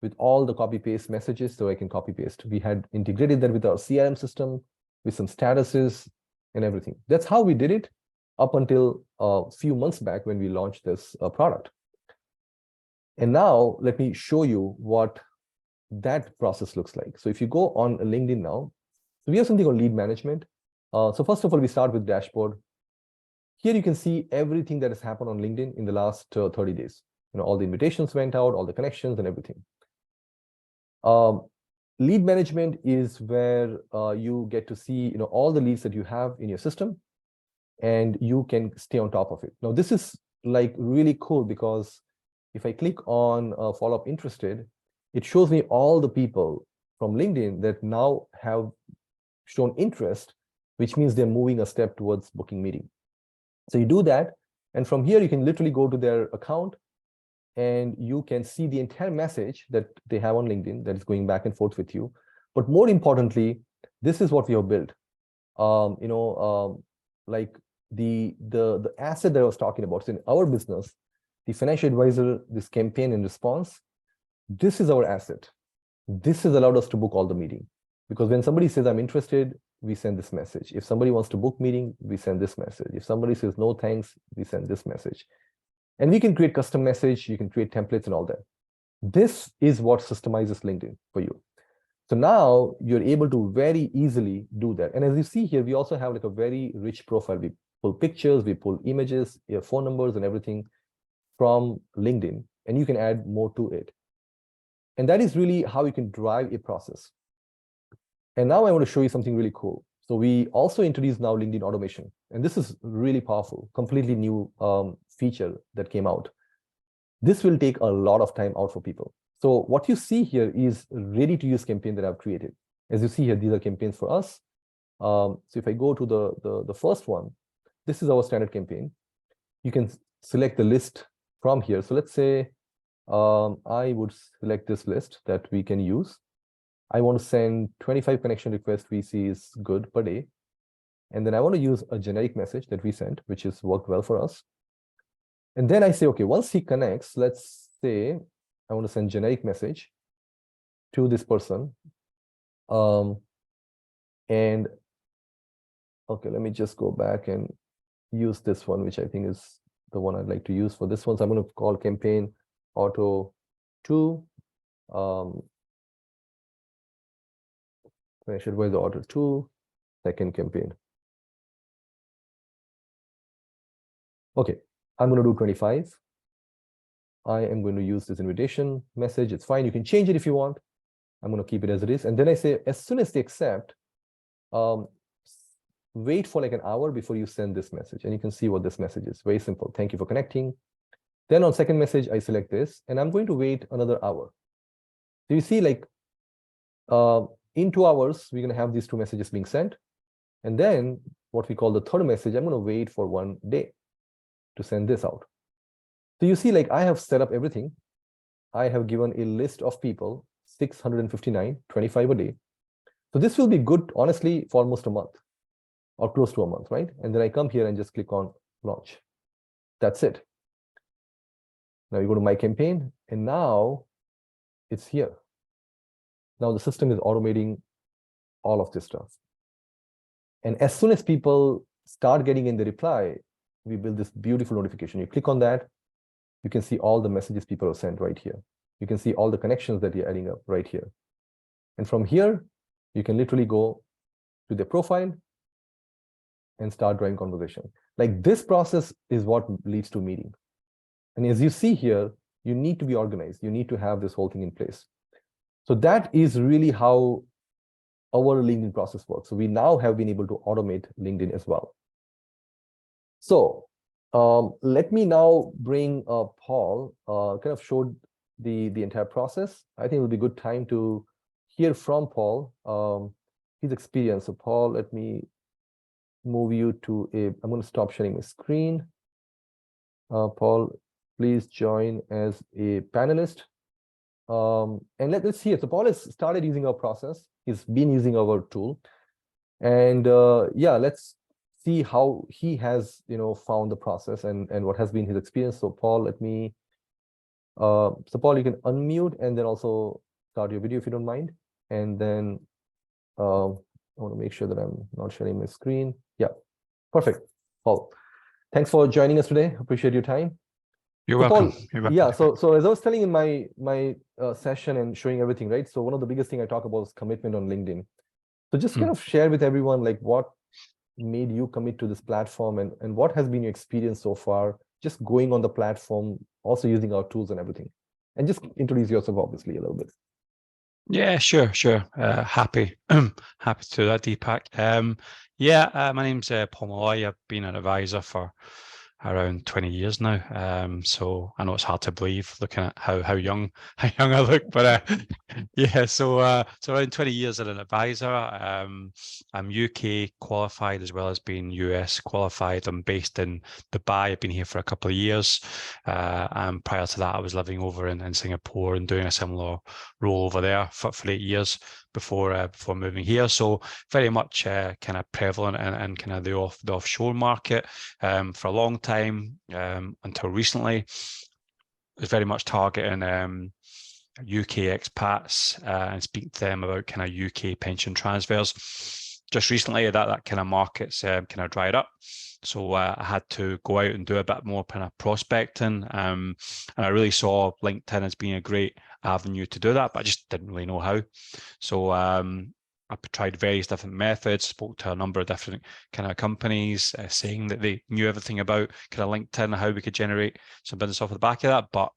with all the copy-paste messages so I can copy-paste. We had integrated that with our CRM system, with some statuses and everything. That's how we did it up until a few months back when we launched this product. And now let me show you what that process looks like. So if you go on LinkedIn now, so we have something called lead management. So first of all, we start with dashboard. Here you can see everything that has happened on LinkedIn in the last 30 days. All the invitations went out, all the connections and everything. Lead management is where you get to see all the leads that you have in your system, and you can stay on top of it. Now, this is like really cool because if I click on follow up interested, it shows me all the people from LinkedIn that now have shown interest, which means they're moving a step towards booking meeting. So you do that, and from here you can literally go to their account and you can see the entire message that they have on LinkedIn that is going back and forth with you. But more importantly, this is what we have built. Like the asset that I was talking about. So in our business, the financial advisor, this campaign and response, this is our asset. This has allowed us to book all the meeting. Because when somebody says, I'm interested, we send this message. If somebody wants to book meeting, we send this message. If somebody says, no, thanks, we send this message. And we can create custom message. You can create templates and all that. This is what systemizes LinkedIn for you. So now you're able to very easily do that. And as you see here, we also have like a very rich profile. We pull pictures, we pull images, your phone numbers and everything from LinkedIn, and you can add more to it. And that is really how you can drive a process. And now I want to show you something really cool. So we also introduced now LinkedIn automation. And this is really powerful, completely new feature that came out. This will take a lot of time out for people. So what you see here is ready-to-use campaign that I've created. As you see here, these are campaigns for us. So if I go to the first one, this is our standard campaign. You can select the list from here. So let's say I would select this list that we can use. I want to send 25 connection requests we see is good per day. And then I want to use a generic message that we sent, which has worked well for us. And then I say, okay, once he connects, let's say I want to send generic message to this person. And okay, let me just go back and use this one, which I think is the one I'd like to use for this one. So I'm going to call campaign auto 2. I should write the order 2, second campaign. Okay, I'm going to do 25. I am going to use this invitation message. It's fine. You can change it if you want. I'm going to keep it as it is. And then I say, as soon as they accept, wait for like an hour before you send this message. And you can see what this message is. Very simple. Thank you for connecting. Then on second message, I select this, and I'm going to wait another hour. So you see, like, in 2 hours, we're going to have these 2 messages being sent. And then what we call the third message, I'm going to wait for 1 day to send this out. So you see, like, I have set up everything. I have given a list of people, 659, 25 a day. So this will be good, honestly, for almost a month or close to a month, right? And then I come here and just click on launch. That's it. Now you go to my campaign, and now it's here. Now the system is automating all of this stuff. And as soon as people start getting in the reply, we build this beautiful notification. You click on that, you can see all the messages people have sent right here. You can see all the connections that you're adding up right here. And from here, you can literally go to their profile and start driving conversation. Like, this process is what leads to meeting. And as you see here, you need to be organized. You need to have this whole thing in place. So that is really how our LinkedIn process works. So we now have been able to automate LinkedIn as well. So let me now bring Paul, kind of showed the entire process. I think it will be a good time to hear from Paul, his experience. So Paul, let me move you to I'm going to stop sharing my screen. Paul, please join as a panelist. And let's see it. So Paul has started using our process. He's been using our tool. And yeah, let's see how he has, found the process and what has been his experience. So Paul, let me, so Paul, you can unmute and then also start your video if you don't mind. And then I want to make sure that I'm not sharing my screen. Yeah, perfect. Paul, thanks for joining us today. Appreciate your time. You're So welcome. Paul, You're welcome. yeah, so as I was telling in my session and showing everything, right? So one of the biggest thing I talk about is commitment on LinkedIn. So just kind of share with everyone, like, what made you commit to this platform and what has been your experience so far, just going on the platform, also using our tools and everything. And just introduce yourself, obviously, a little bit. Yeah, sure. Happy happy to do that, Deepak. My name's Paul Malloy. I've been an advisor for around 20 years now. So I know it's hard to believe looking at how young I look, but yeah. So around 20 years as an advisor. I'm UK qualified as well as being US qualified. I'm based in Dubai. I've been here for a couple of years. And prior to that, I was living over in Singapore and doing a similar role over there for 8 years before moving here. So very much kind of prevalent in kind of the offshore market for a long time until recently. It was very much targeting UK expats and speaking to them about kind of UK pension transfers. Just recently, that kind of market's kind of dried up. So I had to go out and do a bit more kind of prospecting. And I really saw LinkedIn as being a great avenue to do that, but I just didn't really know how. So I tried various different methods, spoke to a number of different kind of companies saying that they knew everything about kind of LinkedIn and how we could generate some business off the back of that, but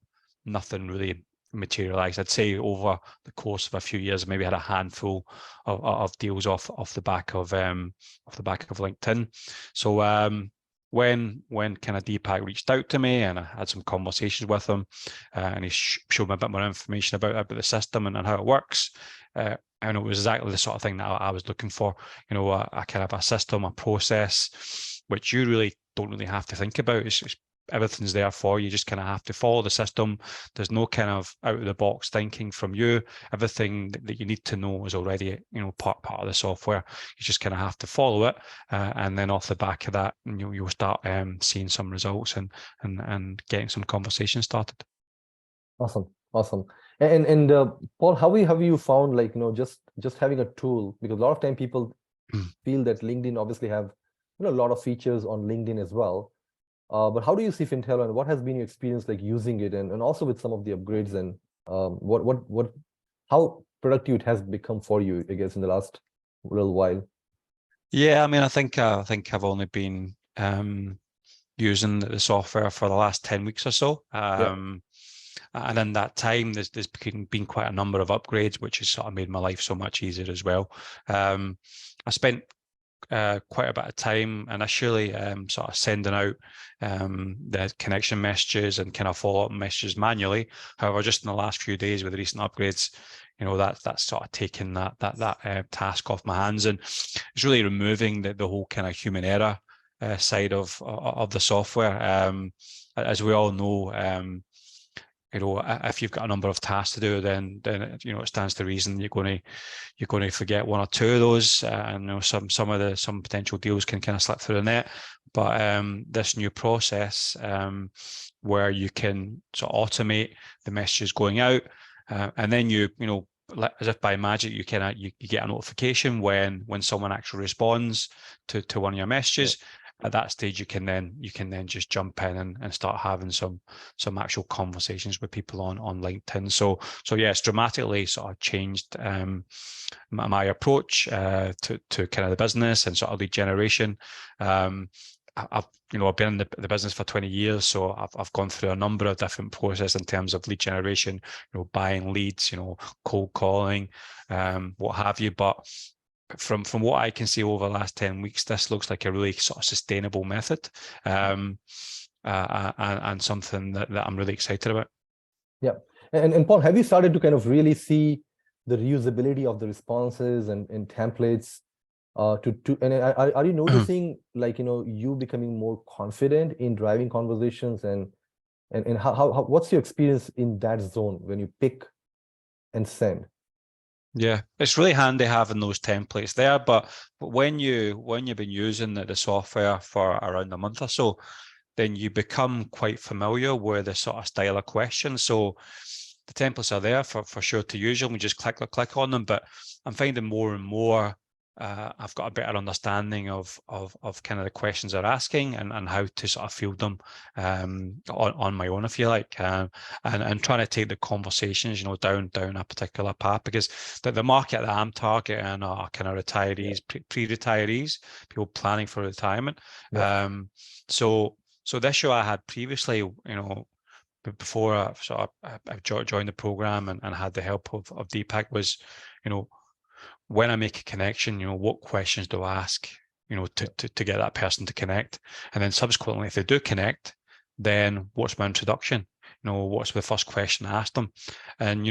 nothing really materialized. I'd say over the course of a few years, I maybe had a handful of deals off the back of LinkedIn. So when kind of Deepak reached out to me and I had some conversations with him, and he showed me a bit more information about the system and how it works. And it was exactly the sort of thing that I was looking for, a kind of a system, a process, which you really don't really have to think about. It's everything's there for you. You just kind of have to follow the system. There's no kind of out of the box thinking from you. Everything that you need to know is already, part of the software. You just kind of have to follow it, and then off the back of that, you'll start seeing some results and getting some conversation started. Awesome. And Paul, how have you found, like, just having a tool, because a lot of time people feel that LinkedIn obviously have a lot of features on LinkedIn as well. But how do you see Fintello, and what has been your experience like using it, and also with some of the upgrades, and how productive it has become for you, I guess, in the last little while? Yeah, I mean, I think I've only been using the software for the last 10 weeks or so. And in that time, there's been quite a number of upgrades, which has sort of made my life so much easier as well. I spent quite a bit of time initially sort of sending out the connection messages and kind of follow-up messages manually. However, just in the last few days with the recent upgrades, that's sort of taken that task off my hands, and it's really removing the whole kind of human error side of the software. As we all know, if you've got a number of tasks to do, then it stands to reason you're going to forget one or two of those, and some potential deals can kind of slip through the net. But this new process, where you can sort of automate the messages going out, and then as if by magic, you get a notification when someone actually responds to one of your messages. At that stage, you can then just jump in and start having some actual conversations with people on LinkedIn. So yeah, it's dramatically sort of changed my approach to kind of the business and sort of lead generation. I've been in the business for 20 years, so I've gone through a number of different processes in terms of lead generation, buying leads, cold calling, what have you. But from what I can see over the last 10 weeks, this looks like a really sort of sustainable method, and something that I'm really excited about. Yeah. And Paul, have you started to kind of really see the reusability of the responses and templates and are you noticing like, you becoming more confident in driving conversations, and how what's your experience in that zone when you pick and send? Yeah, it's really handy having those templates there, but when you've been using the software for around a month or so, then you become quite familiar with the sort of style of questions. So the templates are there for sure to use them. We just click on them, but I'm finding more and more I've got a better understanding of kind of the questions they're asking and how to sort of field them on my own, if you like, and trying to take the conversations, down a particular path, because the market that I'm targeting are kind of retirees, pre-retirees, people planning for retirement. So the issue I had previously, before I joined the program and had the help of Deepak was, when I make a connection, what questions do I ask? to get that person to connect. And then subsequently, if they do connect, then what's my introduction? What's the first question I asked them? And,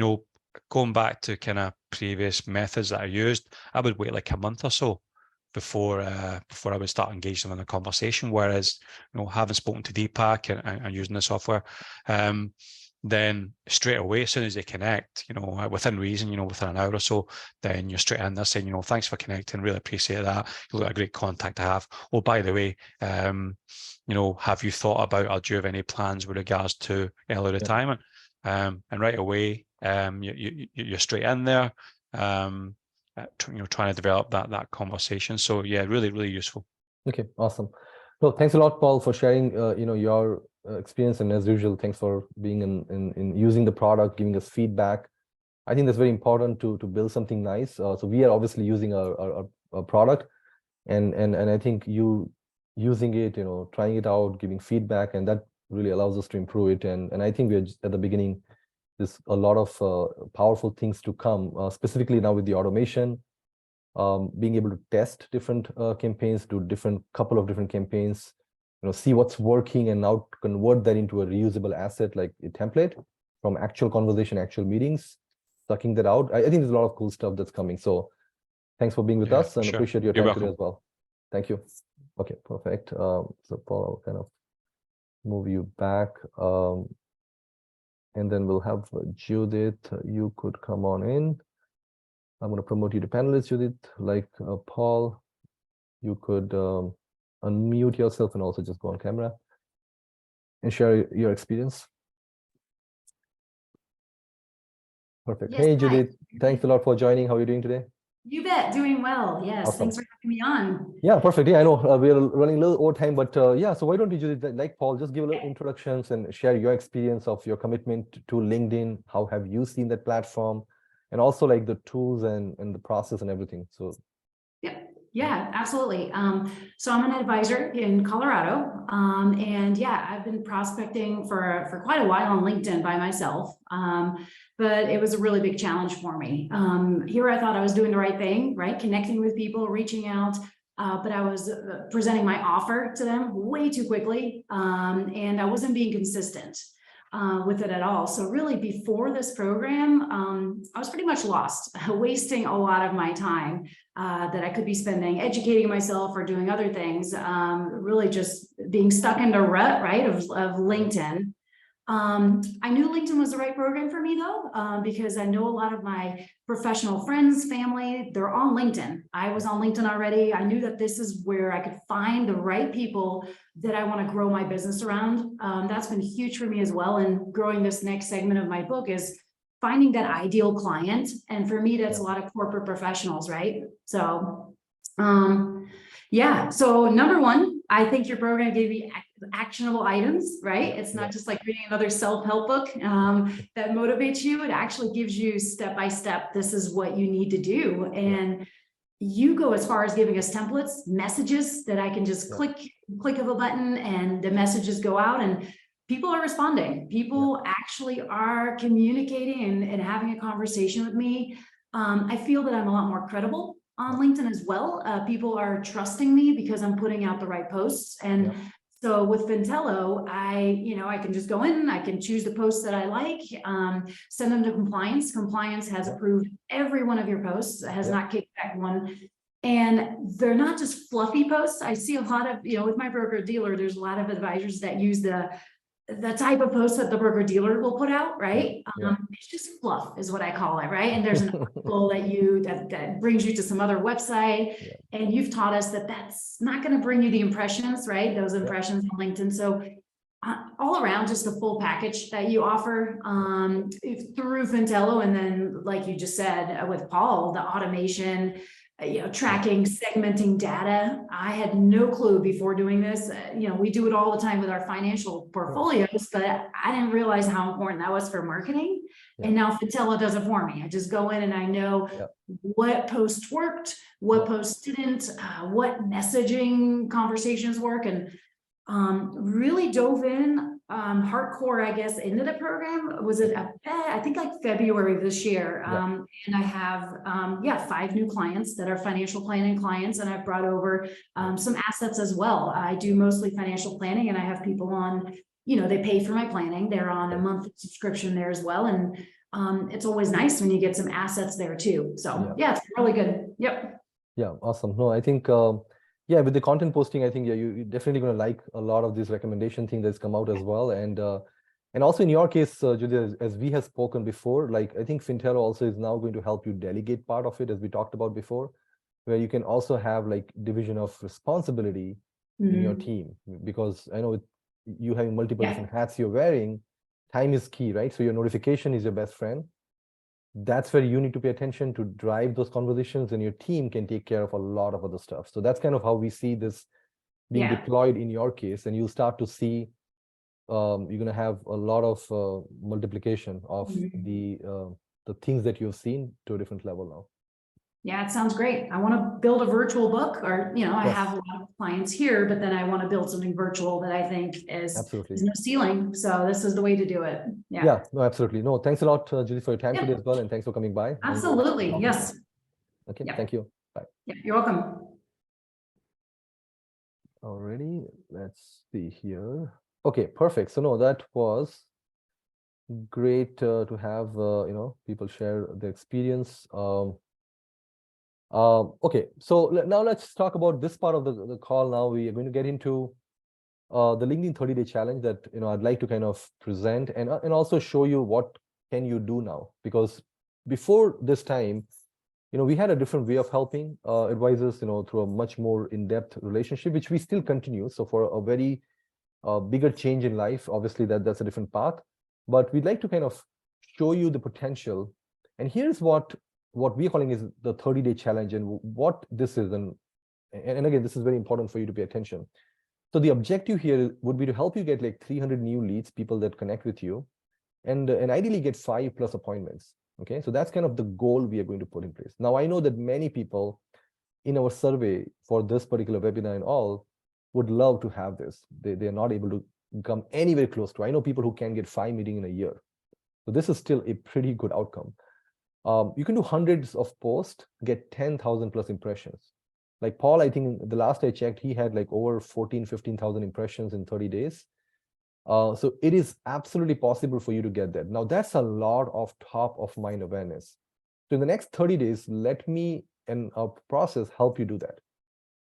going back to kind of previous methods that I used, I would wait like a month or so before I would start engaging them in a conversation. Whereas, having spoken to Deepak and using the software, then straight away, as soon as they connect, within reason, within an hour or so, then you're straight in there saying, thanks for connecting, really appreciate that. You're a great contact to have. Oh, by the way, have you thought about, or do you have any plans with regards to early retirement? And right away, you're straight in there, trying to develop that conversation. So yeah, really, really useful. Okay, awesome. Well, thanks a lot, Paul, for sharing, your experience, and as usual, thanks for being in using the product, giving us feedback. I think that's very important to build something nice. So we are obviously using our product, and I think you using it, trying it out, giving feedback, and that really allows us to improve it. And I think we're just at the beginning. There's a lot of powerful things to come, specifically now with the automation, being able to test different campaigns, do couple of different campaigns, see what's working, and now convert that into a reusable asset like a template from actual conversation, actual meetings, sucking that out. I think there's a lot of cool stuff that's coming. So thanks for being with us, and appreciate your time today as well. Thank you. Okay, perfect. So Paul, I'll kind of move you back. And then we'll have Judith. You could come on in. I'm going to promote you to panelist, Judith. Like Paul, you could unmute yourself and also just go on camera and share your experience. Perfect. Yes, hey, Judith. Thanks a lot for joining. How are you doing today? You bet. Doing well. Yes. Awesome. Thanks for having me on. Yeah, perfect. Yeah, I know we're running a little over time, but yeah, so why don't you, Judith, like Paul, just give a little introductions and share your experience of your commitment to LinkedIn. How have you seen that platform? And also like the tools and the process and everything. So yeah, absolutely. So I'm an advisor in Colorado, and yeah, I've been prospecting for quite a while on LinkedIn by myself, but it was a really big challenge for me. Here I thought I was doing the right thing, right? Connecting with people, reaching out, but I was presenting my offer to them way too quickly, and I wasn't being consistent with it at all. So really before this program, I was pretty much lost, wasting a lot of my time that I could be spending educating myself or doing other things, really just being stuck in the rut, right, of LinkedIn. I knew LinkedIn was the right program for me though, because I know a lot of my professional friends, family, they're on LinkedIn. I was on LinkedIn already. I knew that this is where I could find the right people that I want to grow my business around. That's been huge for me as well. And growing this next segment of my book is finding that ideal client. And for me, that's a lot of corporate professionals, right? So, yeah. So number one, I think your program gave me actionable items, right? It's not just like reading another self-help book that motivates you. It actually gives you step-by-step, this is what you need to do. And you go as far as giving us templates, messages that I can just click of a button and the messages go out and people are responding. People actually are communicating and having a conversation with me. I feel that I'm a lot more credible on LinkedIn as well. People are trusting me because I'm putting out the right posts. And so with Vintello, I can just go in, I can choose the posts that I like, send them to compliance. Compliance has approved every one of your posts, has not kicked back one. And they're not just fluffy posts. I see a lot of, with my broker dealer, there's a lot of advisors that use the type of post that the broker dealer will put out, right? It's just fluff is what I call it, right? And there's an article that brings you to some other website, and you've taught us that that's not going to bring you the impressions, right? Those impressions on LinkedIn. So all around, just the full package that you offer through Vintello, and then like you just said with Paul, the automation, tracking, segmenting data. I had no clue before doing this. We do it all the time with our financial portfolios, but I didn't realize how important that was for marketing. And now Vintello does it for me. I just go in and I know what post worked, what posts didn't, what messaging conversations work, and really dove in hardcore, I guess, into the program. Was it, I think like February of this year. And I have, 5 new clients that are financial planning clients, and I've brought over some assets as well. I do mostly financial planning, and I have people on, they pay for my planning. They're on a monthly subscription there as well. And it's always nice when you get some assets there too. So yeah, it's really good. Yep. Yeah, awesome. No, I think, with the content posting, I think, you're definitely going to like a lot of these recommendation things that's come out as well. And also in your case, Judy, as we have spoken before, like, I think Fintello also is now going to help you delegate part of it, as we talked about before, where you can also have like division of responsibility in your team, because I know you having multiple different hats you're wearing, time is key, right? So your notification is your best friend. That's where you need to pay attention to drive those conversations, and your team can take care of a lot of other stuff. So that's kind of how we see this being deployed in your case, and you'll start to see you're going to have a lot of multiplication of the things that you've seen to a different level now. Yeah, it sounds great. I want to build a virtual book, or, I have a lot of clients here, but then I want to build something virtual that I think is no ceiling. So this is the way to do it. Yeah, no, absolutely. No, thanks a lot, Judy, for your time today as well. And thanks for coming by. Absolutely. Yes. Okay. Thank you. Bye. Yeah, you're welcome. Alrighty, let's see here. Okay, perfect. So no, that was great to have, people share their experience. Okay, so now let's talk about this part of the call. Now we are going to get into the LinkedIn 30-day challenge that I'd like to kind of present and also show you what can you do now, because before this time, we had a different way of helping advisors, through a much more in-depth relationship, which we still continue. So for a very bigger change in life, obviously that's a different path, but we'd like to kind of show you the potential. And here's what we're calling is the 30-day challenge, and what this is. And again, this is very important for you to pay attention. So the objective here would be to help you get like 300 new leads, people that connect with you, and ideally get 5+ appointments. Okay, so that's kind of the goal we are going to put in place. Now, I know that many people in our survey for this particular webinar and all would love to have this. They are not able to come anywhere close to. I know people who can get 5 meetings in a year. So this is still a pretty good outcome. You can do hundreds of posts, get 10,000+ impressions. Like Paul, I think the last I checked, he had like over 15,000 impressions in 30 days. So it is absolutely possible for you to get that. Now, that's a lot of top of mind awareness. So in the next 30 days, let me and our process help you do that.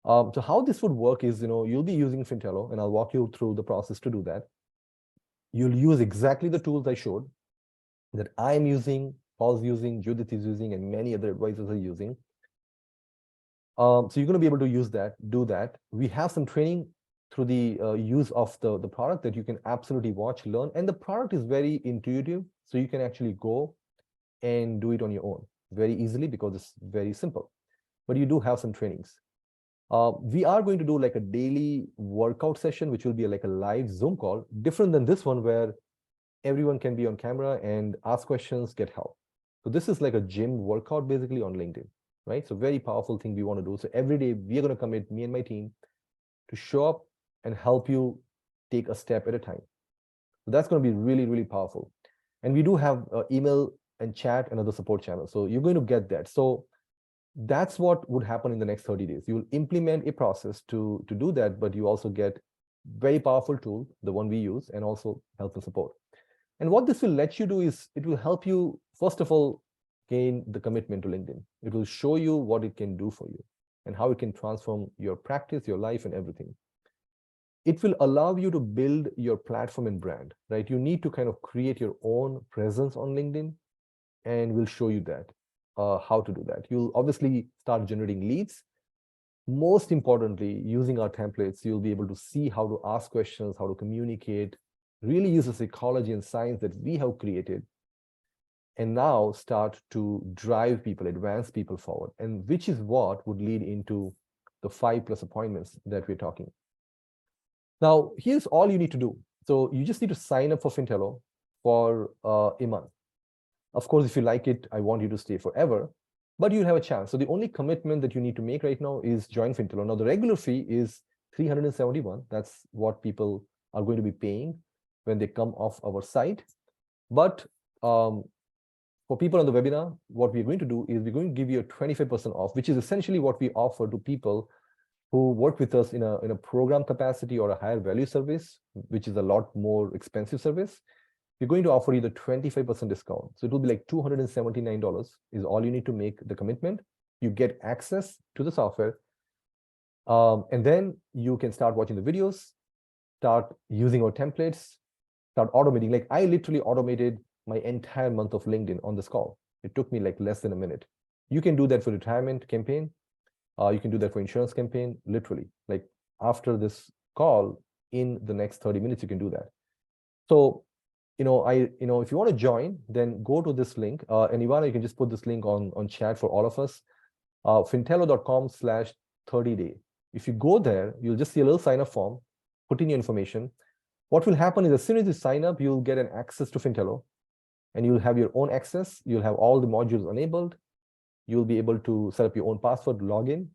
So how this would work is, you'll be using Fintello, and I'll walk you through the process to do that. You'll use exactly the tools I showed that I'm using, Paul's using, Judith is using, and many other advisors are using. So you're going to be able to use that, do that. We have some training through the use of the product that you can absolutely watch, learn. And the product is very intuitive, so you can actually go and do it on your own very easily because it's very simple. But you do have some trainings. We are going to do like a daily workout session, which will be like a live Zoom call, different than this one where everyone can be on camera and ask questions, get help. So this is like a gym workout basically on LinkedIn, right? So very powerful thing we want to do. So every day we are going to commit, me and my team, to show up and help you take a step at a time. So that's going to be really, really powerful. And we do have email and chat and other support channels. So you're going to get that. So that's what would happen in the next 30 days. You will implement a process to do that, but you also get very powerful tool, the one we use, and also help and support. And what this will let you do is it will help you, first of all, gain the commitment to LinkedIn. It will show you what it can do for you and how it can transform your practice, your life, and everything. It will allow you to build your platform and brand, right? You need to kind of create your own presence on LinkedIn, and we'll show you that, how to do that. You'll obviously start generating leads. Most importantly, using our templates, you'll be able to see how to ask questions, how to communicate, really use the psychology and science that we have created, and now start to drive people, advance people forward, and which is what would lead into the 5+ appointments that we're talking. Now, here's all you need to do. So you just need to sign up for Fintello for a month. Of course, if you like it, I want you to stay forever, but you'll have a chance. So the only commitment that you need to make right now is join Fintello. Now, the regular fee is $371. That's what people are going to be paying when they come off our site. But for people on the webinar, what we're going to do is we're going to give you a 25% off, which is essentially what we offer to people who work with us in a program capacity or a higher value service, which is a lot more expensive service. We're going to offer you the 25% discount. So it will be like $279 is all you need to make the commitment. You get access to the software. And then you can start watching the videos, start using our templates, start automating. Like I literally automated my entire month of LinkedIn on this call. It took me like less than a minute. You can do that for retirement campaign. You can do that for insurance campaign, literally. Like after this call, in the next 30 minutes, you can do that. So, if you want to join, then go to this link. And Ivana, you can just put this link on chat for all of us. fintello.com/30day. If you go there, you'll just see a little sign-up form, put in your information. What will happen is as soon as you sign up, you'll get an access to Fintello, and you'll have your own access. You'll have all the modules enabled. You'll be able to set up your own password, log in,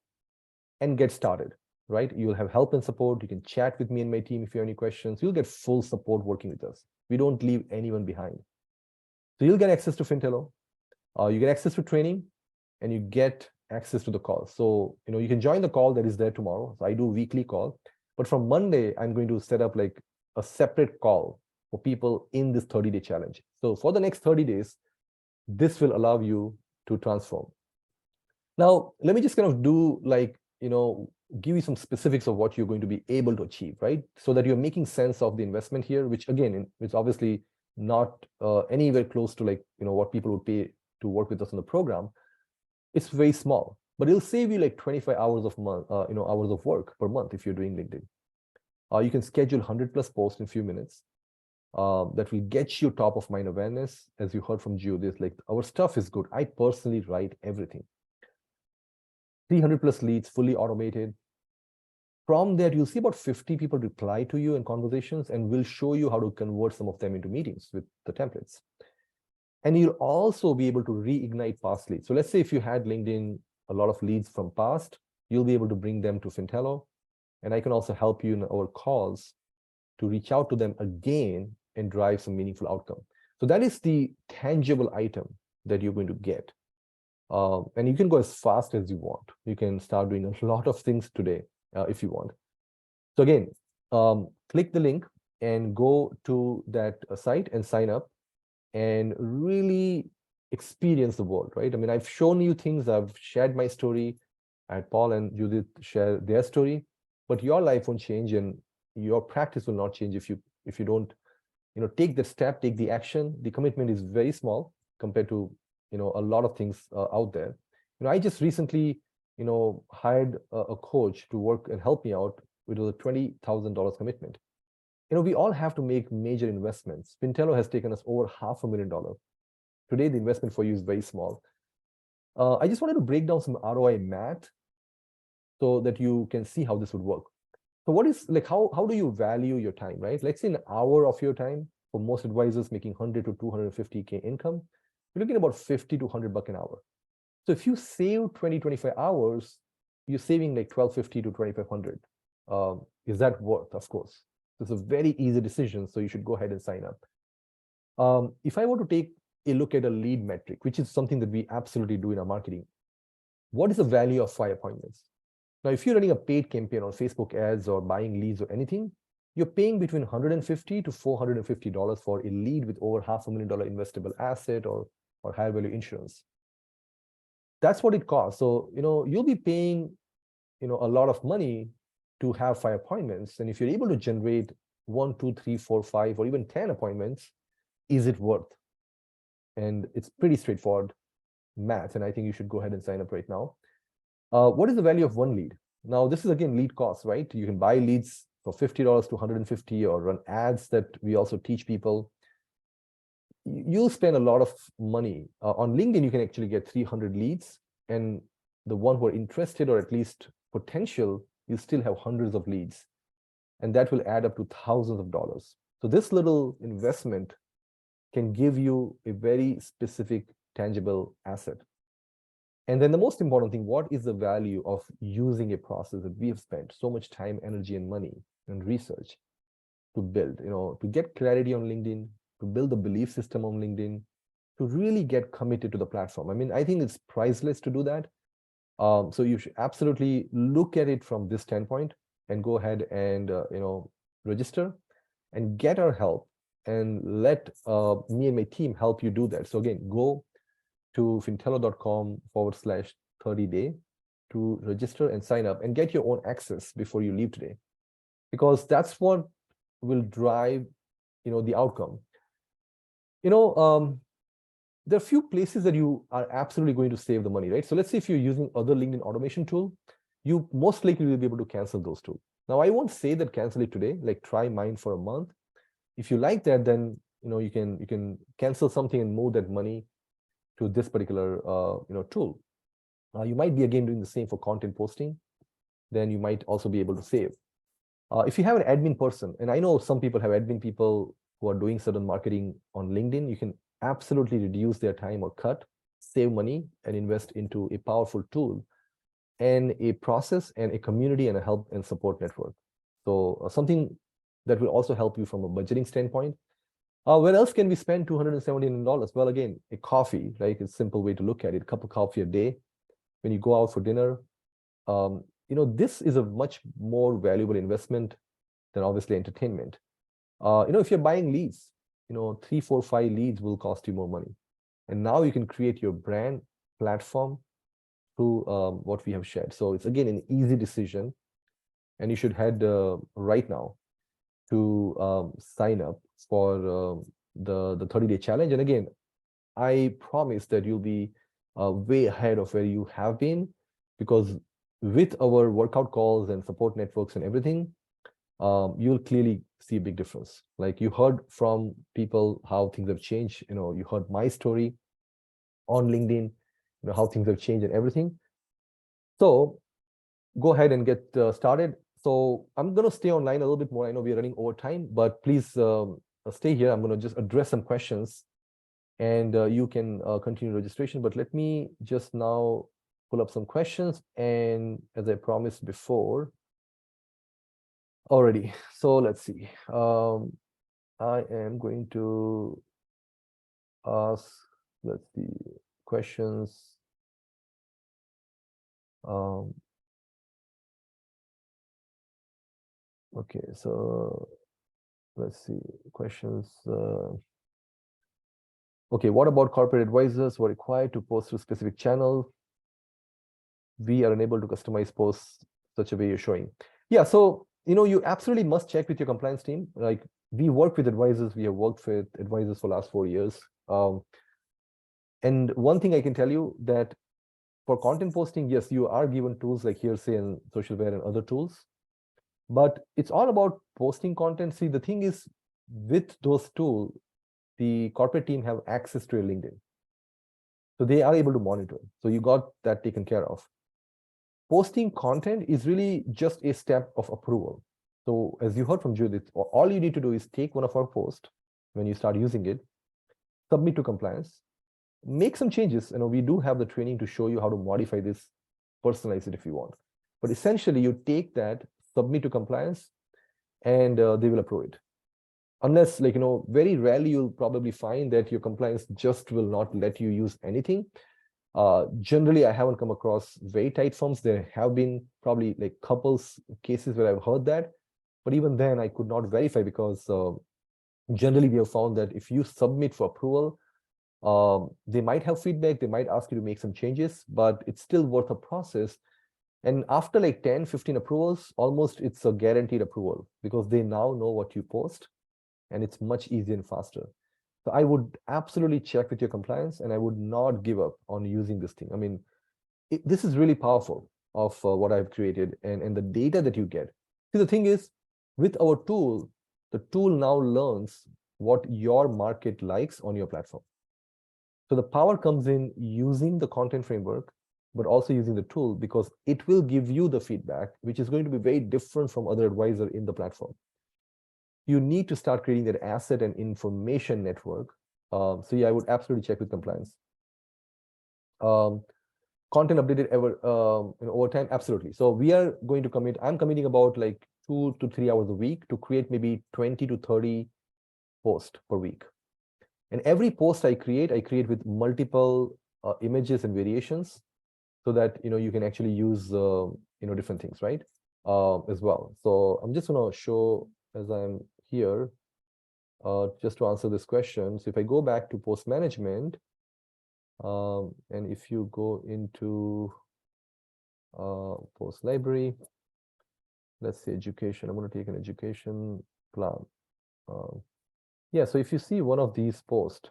and get started, right? You'll have help and support. You can chat with me and my team if you have any questions. You'll get full support working with us. We don't leave anyone behind. So you'll get access to Fintello. You get access to training, and you get access to the call. So, you can join the call that is there tomorrow. So I do weekly call. But from Monday, I'm going to set up like a separate call for people in this 30-day challenge. So for the next 30 days, this will allow you to transform. Now, let me just kind of do like, give you some specifics of what you're going to be able to achieve, right? So that you're making sense of the investment here, which again, is obviously not anywhere close to like, what people would pay to work with us in the program. It's very small, but it'll save you like 25 hours of hours of work per month if you're doing LinkedIn. You can schedule 100+ posts in a few minutes. That will get you top of mind awareness. As you heard from Gio, this like our stuff is good. I personally write everything. 300+ leads, fully automated. From there, you'll see about 50 people reply to you in conversations, and we'll show you how to convert some of them into meetings with the templates. And you'll also be able to reignite past leads. So let's say if you had LinkedIn, a lot of leads from past, you'll be able to bring them to Fintello. And I can also help you in our calls to reach out to them again and drive some meaningful outcome. So that is the tangible item that you're going to get. And you can go as fast as you want. You can start doing a lot of things today if you want. So again, click the link and go to that site and sign up and really experience the world, right? I mean, I've shown you things, I've shared my story. I had Paul and Judith share their story, but your life won't change and your practice will not change if you don't, take the step, take the action. The commitment is very small compared to, a lot of things out there. I just recently, hired a coach to work and help me out with a $20,000 commitment. We all have to make major investments. Fintello has taken us over $500,000. Today, the investment for you is very small. I just wanted to break down some ROI math so that you can see how this would work. So what is like, how do you value your time, right? Let's say an hour of your time for most advisors making 100 to 250K income, you're looking at about 50 to 100 bucks an hour. So if you save 25 hours, you're saving like 1,250 to 2,500. Is that worth? Of course. It's a very easy decision, so you should go ahead and sign up. If I were to take a look at a lead metric, which is something that we absolutely do in our marketing, what is the value of 5 appointments? Now, if you're running a paid campaign on Facebook ads or buying leads or anything, you're paying between $150 to $450 for a lead with over $500,000 investable asset or higher value insurance. That's what it costs. So, you'll be paying, a lot of money to have 5 appointments. And if you're able to generate 1, 2, 3, 4, 5, or even 10 appointments, is it worth? And it's pretty straightforward math. And I think you should go ahead and sign up right now. What is the value of 1 lead? Now, this is again lead cost, right? You can buy leads for $50 to $150 or run ads that we also teach people. You'll spend a lot of money. On LinkedIn, you can actually get 300 leads. And the one who are interested or at least potential, you still have hundreds of leads. And that will add up to thousands of dollars. So this little investment can give you a very specific, tangible asset. And then the most important thing, what is the value of using a process that we have spent so much time, energy, and money and research? to build, to get clarity on LinkedIn, to build the belief system on LinkedIn, to really get committed to the platform. I mean, I think it's priceless to do that. So you should absolutely look at it from this standpoint and go ahead and, register and get our help and let me and my team help you do that. So again, go to fintello.com/30-day to register and sign up and get your own access before you leave today, because that's what will drive, the outcome. There are a few places that you are absolutely going to save the money, right? So let's say if you're using other LinkedIn automation tool, you most likely will be able to cancel those tools. Now, I won't say that cancel it today, like try mine for a month. If you like that, then you can cancel something and move that money to this particular tool. You might be again doing the same for content posting, then you might also be able to save. If you have an admin person, and I know some people have admin people who are doing certain marketing on LinkedIn, you can absolutely reduce their time or cut, save money, and invest into a powerful tool and a process and a community and a help and support network. So something that will also help you from a budgeting standpoint. Where else can we spend $279? Well, again, a coffee, right? It's a simple way to look at it, a cup of coffee a day. When you go out for dinner, this is a much more valuable investment than obviously entertainment. If you're buying leads, 3, 4, 5 leads will cost you more money. And now you can create your brand platform through what we have shared. So it's again an easy decision, and you should head right now to sign up for the 30-day challenge. And again, I promise that you'll be way ahead of where you have been, because with our workout calls and support networks and everything, you'll clearly see a big difference. Like you heard from people how things have changed. You heard my story on LinkedIn, how things have changed and everything. So go ahead and get started. So I'm going to stay online a little bit more. I know we're running over time, but please stay here. I'm going to just address some questions, and you can continue registration. But let me just now pull up some questions. And as I promised before, already. So let's see. I am going to ask, let's see, questions. Okay, so let's see, questions. Okay, what about corporate advisors who are required to post to a specific channel? We are unable to customize posts such a way you're showing. Yeah, so you absolutely must check with your compliance team. Like we work with advisors, we have worked with advisors for the last 4 years. And one thing I can tell you that for content posting, yes, you are given tools like Hearsay and Socialware and other tools, but it's all about posting content. See, the thing is, with those tools, the corporate team have access to your LinkedIn. So they are able to monitor. So you got that taken care of. Posting content is really just a step of approval. So as you heard from Judith, all you need to do is take one of our posts when you start using it, submit to compliance, make some changes. We do have the training to show you how to modify this, personalize it if you want. But essentially, you take that, submit to compliance, and they will approve it. Unless, very rarely you'll probably find that your compliance just will not let you use anything. Generally, I haven't come across very tight forms. There have been probably couples cases where I've heard that, but even then I could not verify, because generally we have found that if you submit for approval, they might have feedback, they might ask you to make some changes, but it's still worth a process. And after 10, 15 approvals, almost it's a guaranteed approval, because they now know what you post, and it's much easier and faster. So I would absolutely check with your compliance, and I would not give up on using this thing. I mean, this is really powerful of what I've created and the data that you get. See, the thing is, with our tool, the tool now learns what your market likes on your platform. So the power comes in using the content framework, but also using the tool, because it will give you the feedback, which is going to be very different from other advisors in the platform. You need to start creating that asset and information network. So yeah, I would absolutely check with compliance. Content updated over time, absolutely. So we are going to commit. I'm committing about 2 to 3 hours a week to create maybe 20 to 30 posts per week. And every post I create with multiple images and variations, so that you can actually use different things, right? As well. So I'm just gonna show as I'm here, just to answer this question. So if I go back to post management, and if you go into post library, let's say education, I'm going to take an education plan. Yeah, so if you see one of these posts,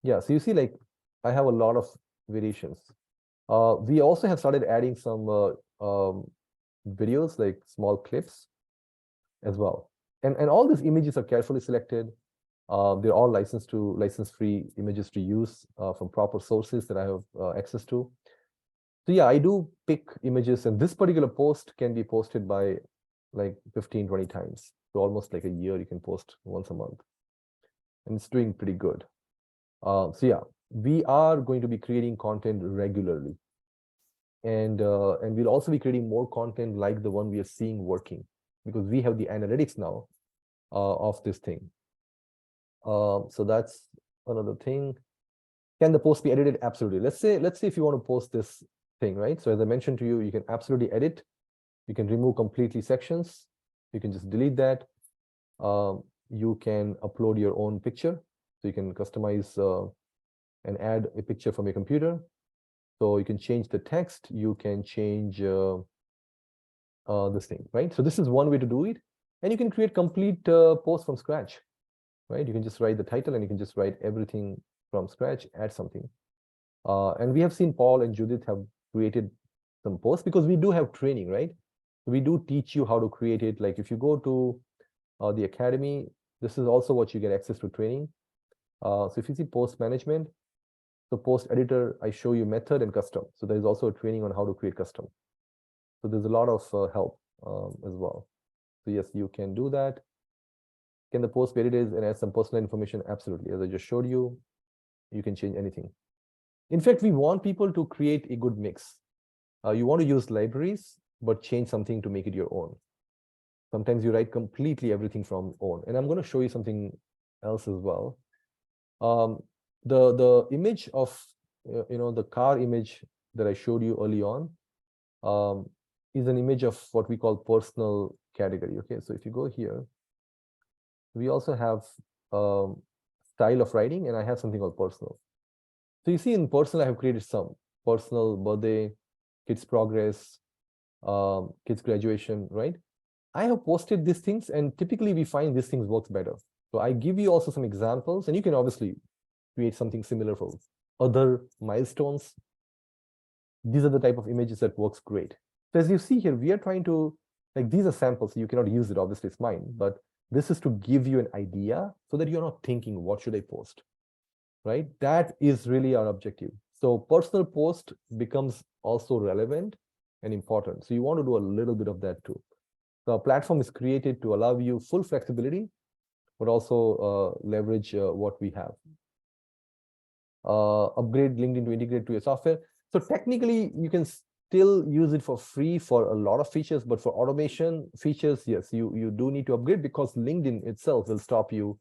yeah, so you see like I have a lot of variations. We also have started adding some videos, like small clips as well. And all these images are carefully selected. They're all license-free images to use from proper sources that I have access to. So yeah, I do pick images, and this particular post can be posted by like 15, 20 times. So almost like a year, you can post once a month. And it's doing pretty good. So yeah, we are going to be creating content regularly. And we'll also be creating more content like the one we are seeing working, because we have the analytics now of this thing. So that's another thing. Can the post be edited? Absolutely. Let's say if you want to post this thing, right? So as I mentioned to you, you can absolutely edit. You can remove completely sections. You can just delete that. You can upload your own picture. So you can customize and add a picture from your computer. So you can change the text. You can change this thing, right? So this is one way to do it. And you can create complete posts from scratch, right? You can just write the title and you can just write everything from scratch, add something. And we have seen Paul and Judith have created some posts, because we do have training, right? We do teach you how to create it. Like if you go to the academy, this is also what you get access to training. So if you see post management, so post editor, I show you method and custom. So there's also a training on how to create custom. So there's a lot of help as well. So yes, you can do that. Can the post be edited and add some personal information? Absolutely. As I just showed you, you can change anything. In fact, we want people to create a good mix. You want to use libraries, but change something to make it your own. Sometimes you write completely everything from own. And I'm going to show you something else as well. The image of, the car image that I showed you early on is an image of what we call personal category. Okay, so if you go here, we also have style of writing, and I have something called personal. So you see in personal, I have created some personal, birthday, kids progress, kids graduation, right? I have posted these things, and typically we find these things works better. So I give you also some examples, and you can obviously create something similar for other milestones. These are the type of images that works great. So as you see here, we are trying to, like, these are samples, so you cannot use it, obviously it's mine, but this is to give you an idea so that you're not thinking, what should I post, right? That is really our objective. So personal post becomes also relevant and important. So you want to do a little bit of that too. So our platform is created to allow you full flexibility, but also leverage what we have. Upgrade LinkedIn to integrate to your software. So technically, you can still use it for free for a lot of features, but for automation features, yes, you do need to upgrade, because LinkedIn itself will stop you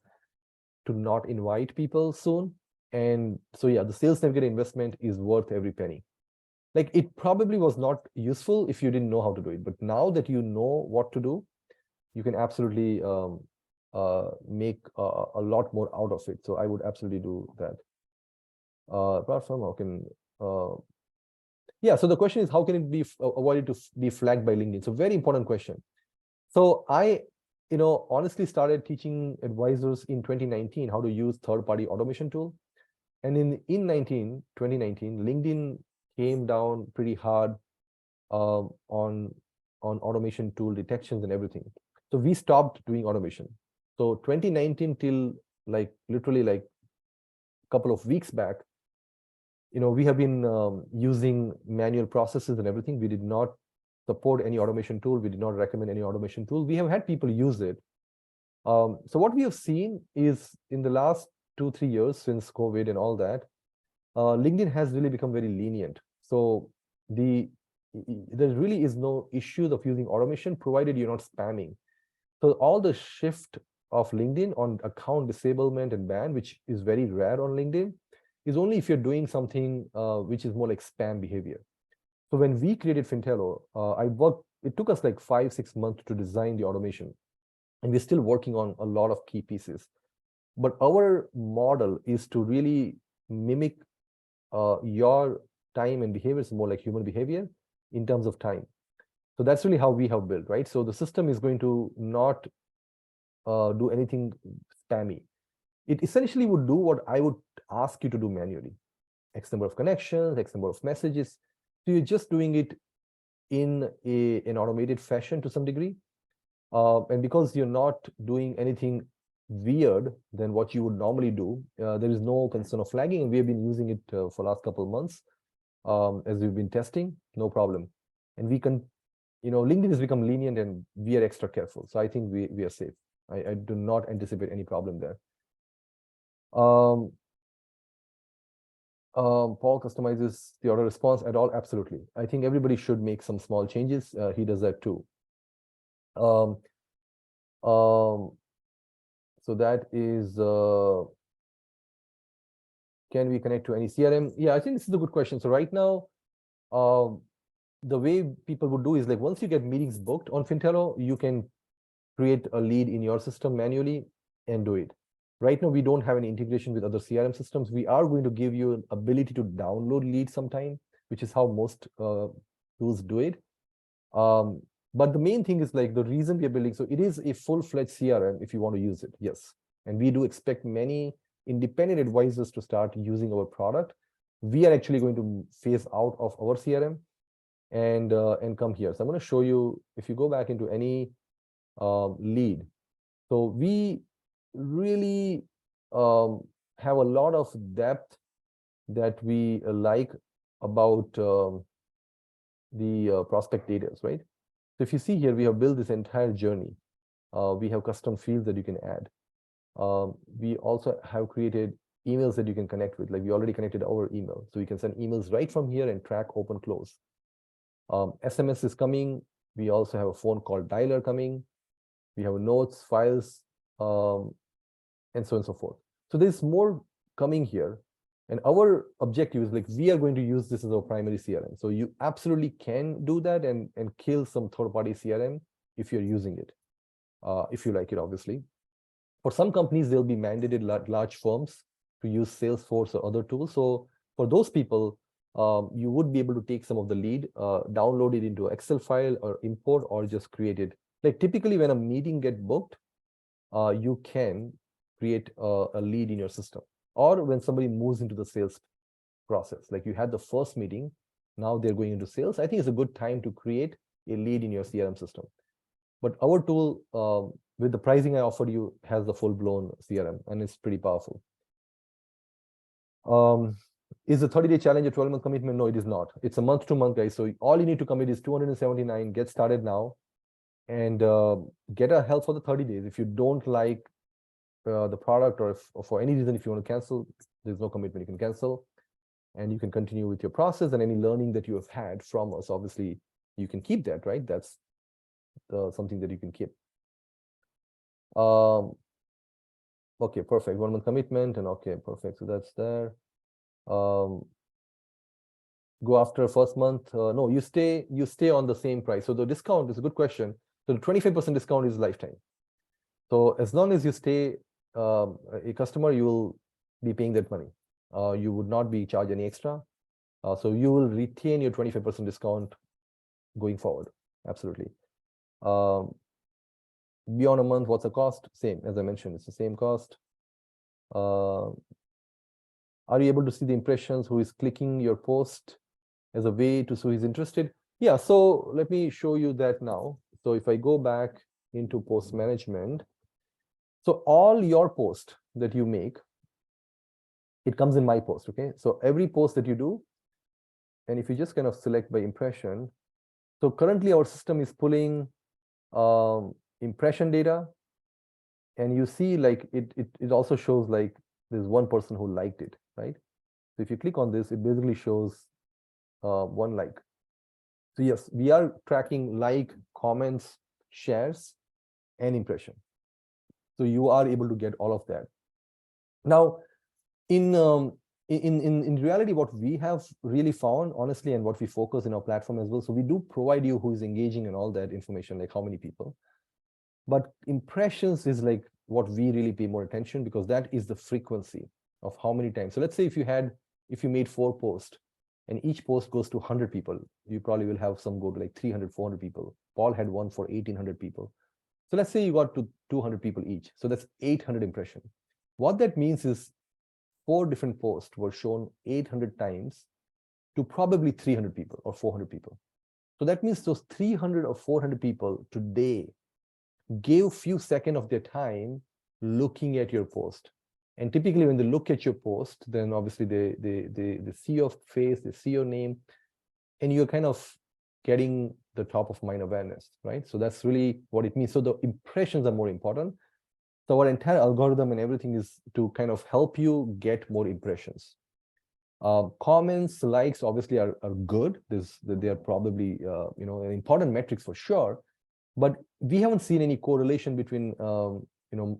to not invite people soon. And so yeah, the Sales Navigator investment is worth every penny. Like, it probably was not useful if you didn't know how to do it, but now that you know what to do, you can absolutely make a lot more out of it. So I would absolutely do that. Apart from how can yeah, so the question is, how can it be avoided to be flagged by LinkedIn? So very important question. So I honestly started teaching advisors in 2019 how to use third-party automation tool. And in 2019, LinkedIn came down pretty hard on automation tool detections and everything. So we stopped doing automation. So 2019 till like literally like a couple of weeks back, we have been using manual processes and everything. We did not support any automation tool. We did not recommend any automation tool. We have had people use it. So what we have seen is in the last 2-3 years since COVID and all that, LinkedIn has really become very lenient. So the there really is no issues of using automation provided you're not spamming. So all the shift of LinkedIn on account disablement and ban, which is very rare on LinkedIn, is only if you're doing something which is more like spam behavior. So when we created Fintello, it took us like 5-6 months to design the automation. And we're still working on a lot of key pieces. But our model is to really mimic your time and behaviors more like human behavior in terms of time. So that's really how we have built, right? So the system is going to not do anything spammy. It essentially would do what I would ask you to do manually. X number of connections, X number of messages. So you're just doing it in an automated fashion to some degree. And because you're not doing anything weird than what you would normally do, there is no concern of flagging. And we have been using it for last couple of months as we've been testing, no problem. And we can, LinkedIn has become lenient and we are extra careful. So I think we are safe. I do not anticipate any problem there. Paul customizes the auto response at all. Absolutely. I think everybody should make some small changes. He does that too. So that is, can we connect to any CRM? Yeah, I think this is a good question. So right now, the way people would do is like, once you get meetings booked on Fintello, you can create a lead in your system manually and do it. Right now, we don't have any integration with other CRM systems. We are going to give you an ability to download leads sometime, which is how most tools do it. But the main thing is like the reason we are building, so it is a full-fledged CRM if you want to use it, yes. And we do expect many independent advisors to start using our product. We are actually going to phase out of our CRM and come here. So I'm going to show you, if you go back into any lead. So we really have a lot of depth that we like about the prospect data, right? So if you see here, we have built this entire journey. We have custom fields that you can add. We also have created emails that you can connect with. Like we already connected our email. So you can send emails right from here and track open close. SMS is coming. We also have a phone call dialer coming. We have notes, files, and so on and so forth. So there's more coming here. And our objective is like, we are going to use this as our primary CRM. So you absolutely can do that and kill some third-party CRM if you're using it, if you like it, obviously. For some companies, they'll be mandated large firms to use Salesforce or other tools. So for those people, you would be able to take some of the lead, download it into an Excel file or import or just create it. Like typically when a meeting gets booked, you can create a lead in your system. Or when somebody moves into the sales process, like you had the first meeting, now they're going into sales. I think it's a good time to create a lead in your CRM system. But our tool, with the pricing I offered you, has the full-blown CRM, and it's pretty powerful. Is a 30-day challenge a 12-month commitment? No, it is not. It's a month-to-month, guys. So all you need to commit is 279. Get started now, and get our help for the 30 days. If you don't like the product, or for any reason, if you want to cancel, there's no commitment. You can cancel, and you can continue with your process, and any learning that you have had from us, obviously, you can keep that, right? That's something that you can keep. Okay, perfect. 1 month commitment, and okay, perfect. So that's there. Go after first month. No, you stay on the same price. So the discount is a good question. So the 25% discount is lifetime. So as long as you stay a customer, you will be paying that money. You would not be charged any extra. So you will retain your 25% discount going forward. Absolutely. Beyond a month, what's the cost? Same, as I mentioned, it's the same cost. Are you able to see the impressions? Who is clicking your post as a way to show he's interested? Yeah, so let me show you that now. So if I go back into post management, so all your post that you make, it comes in my post, okay? So every post that you do, and if you just kind of select by impression, so currently our system is pulling impression data, and you see like it also shows like there's one person who liked it, right? So if you click on this, it basically shows one like. So yes, we are tracking like, comments, shares, and impression. So you are able to get all of that. Now, in reality, what we have really found, honestly, and what we focus in our platform as well, so we do provide you who is engaging and all that information, like how many people. But impressions is like what we really pay more attention, because that is the frequency of how many times. So let's say if you made 4 posts and each post goes to 100 people, you probably will have some go to like 300, 400 people. Paul had one for 1,800 people. So let's say you got to 200 people each. So that's 800 impressions. What that means is 4 different posts were shown 800 times to probably 300 people or 400 people. So that means those 300 or 400 people today gave few seconds of their time looking at your post. And typically when they look at your post, then obviously they see your face, they see your name, and you're kind of getting the top of mind awareness, right? So that's really what it means. So the impressions are more important. So our entire algorithm and everything is to kind of help you get more impressions. Comments, likes obviously are good. They are probably important metrics for sure, but we haven't seen any correlation between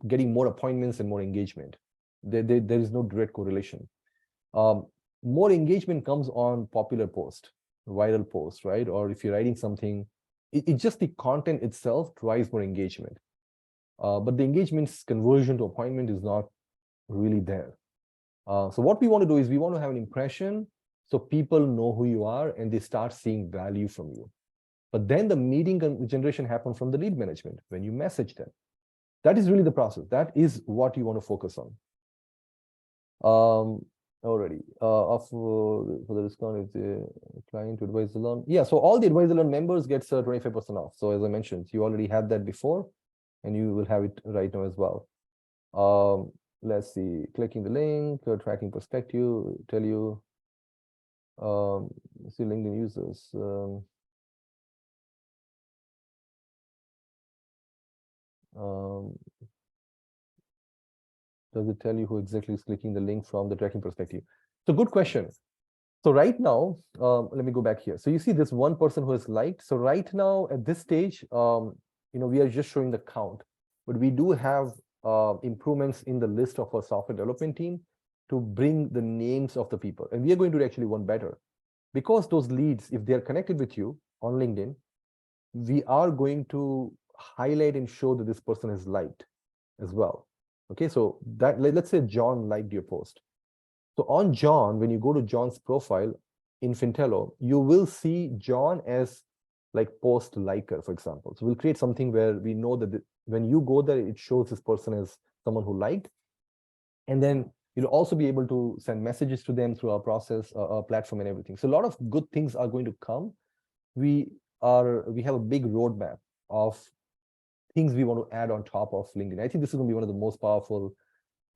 getting more appointments and more engagement. There is no direct correlation. More engagement comes on popular post, viral post, right? Or if you're writing something, it's just the content itself drives more engagement. But the engagement's conversion to appointment is not really there. So what we want to do is we want to have an impression so people know who you are and they start seeing value from you. But then the meeting generation happens from the lead management when you message them. That is really the process. That is what you want to focus on. Already for the discount if the client to advise the loan. Yeah, so all the advisor loan members gets 25% off. So as I mentioned, you already had that before, and you will have it right now as well. Let's see, clicking the link, tracking perspective, tell you, see LinkedIn users. Does it tell you who exactly is clicking the link from the tracking perspective? So good question. So right now, let me go back here. So you see this one person who has liked. So right now at this stage, we are just showing the count, but we do have improvements in the list of our software development team to bring the names of the people. And we are going to actually one better, because those leads, if they're connected with you on LinkedIn, we are going to highlight and show that this person has liked as well. Okay, so that let's say John liked your post. So on John, when you go to John's profile in Fintello, you will see John as like post liker, for example. So we'll create something where we know that when you go there, it shows this person as someone who liked. And then you'll also be able to send messages to them through our process, our platform and everything. So a lot of good things are going to come. We have a big roadmap of things we want to add on top of LinkedIn. I think this is going to be one of the most powerful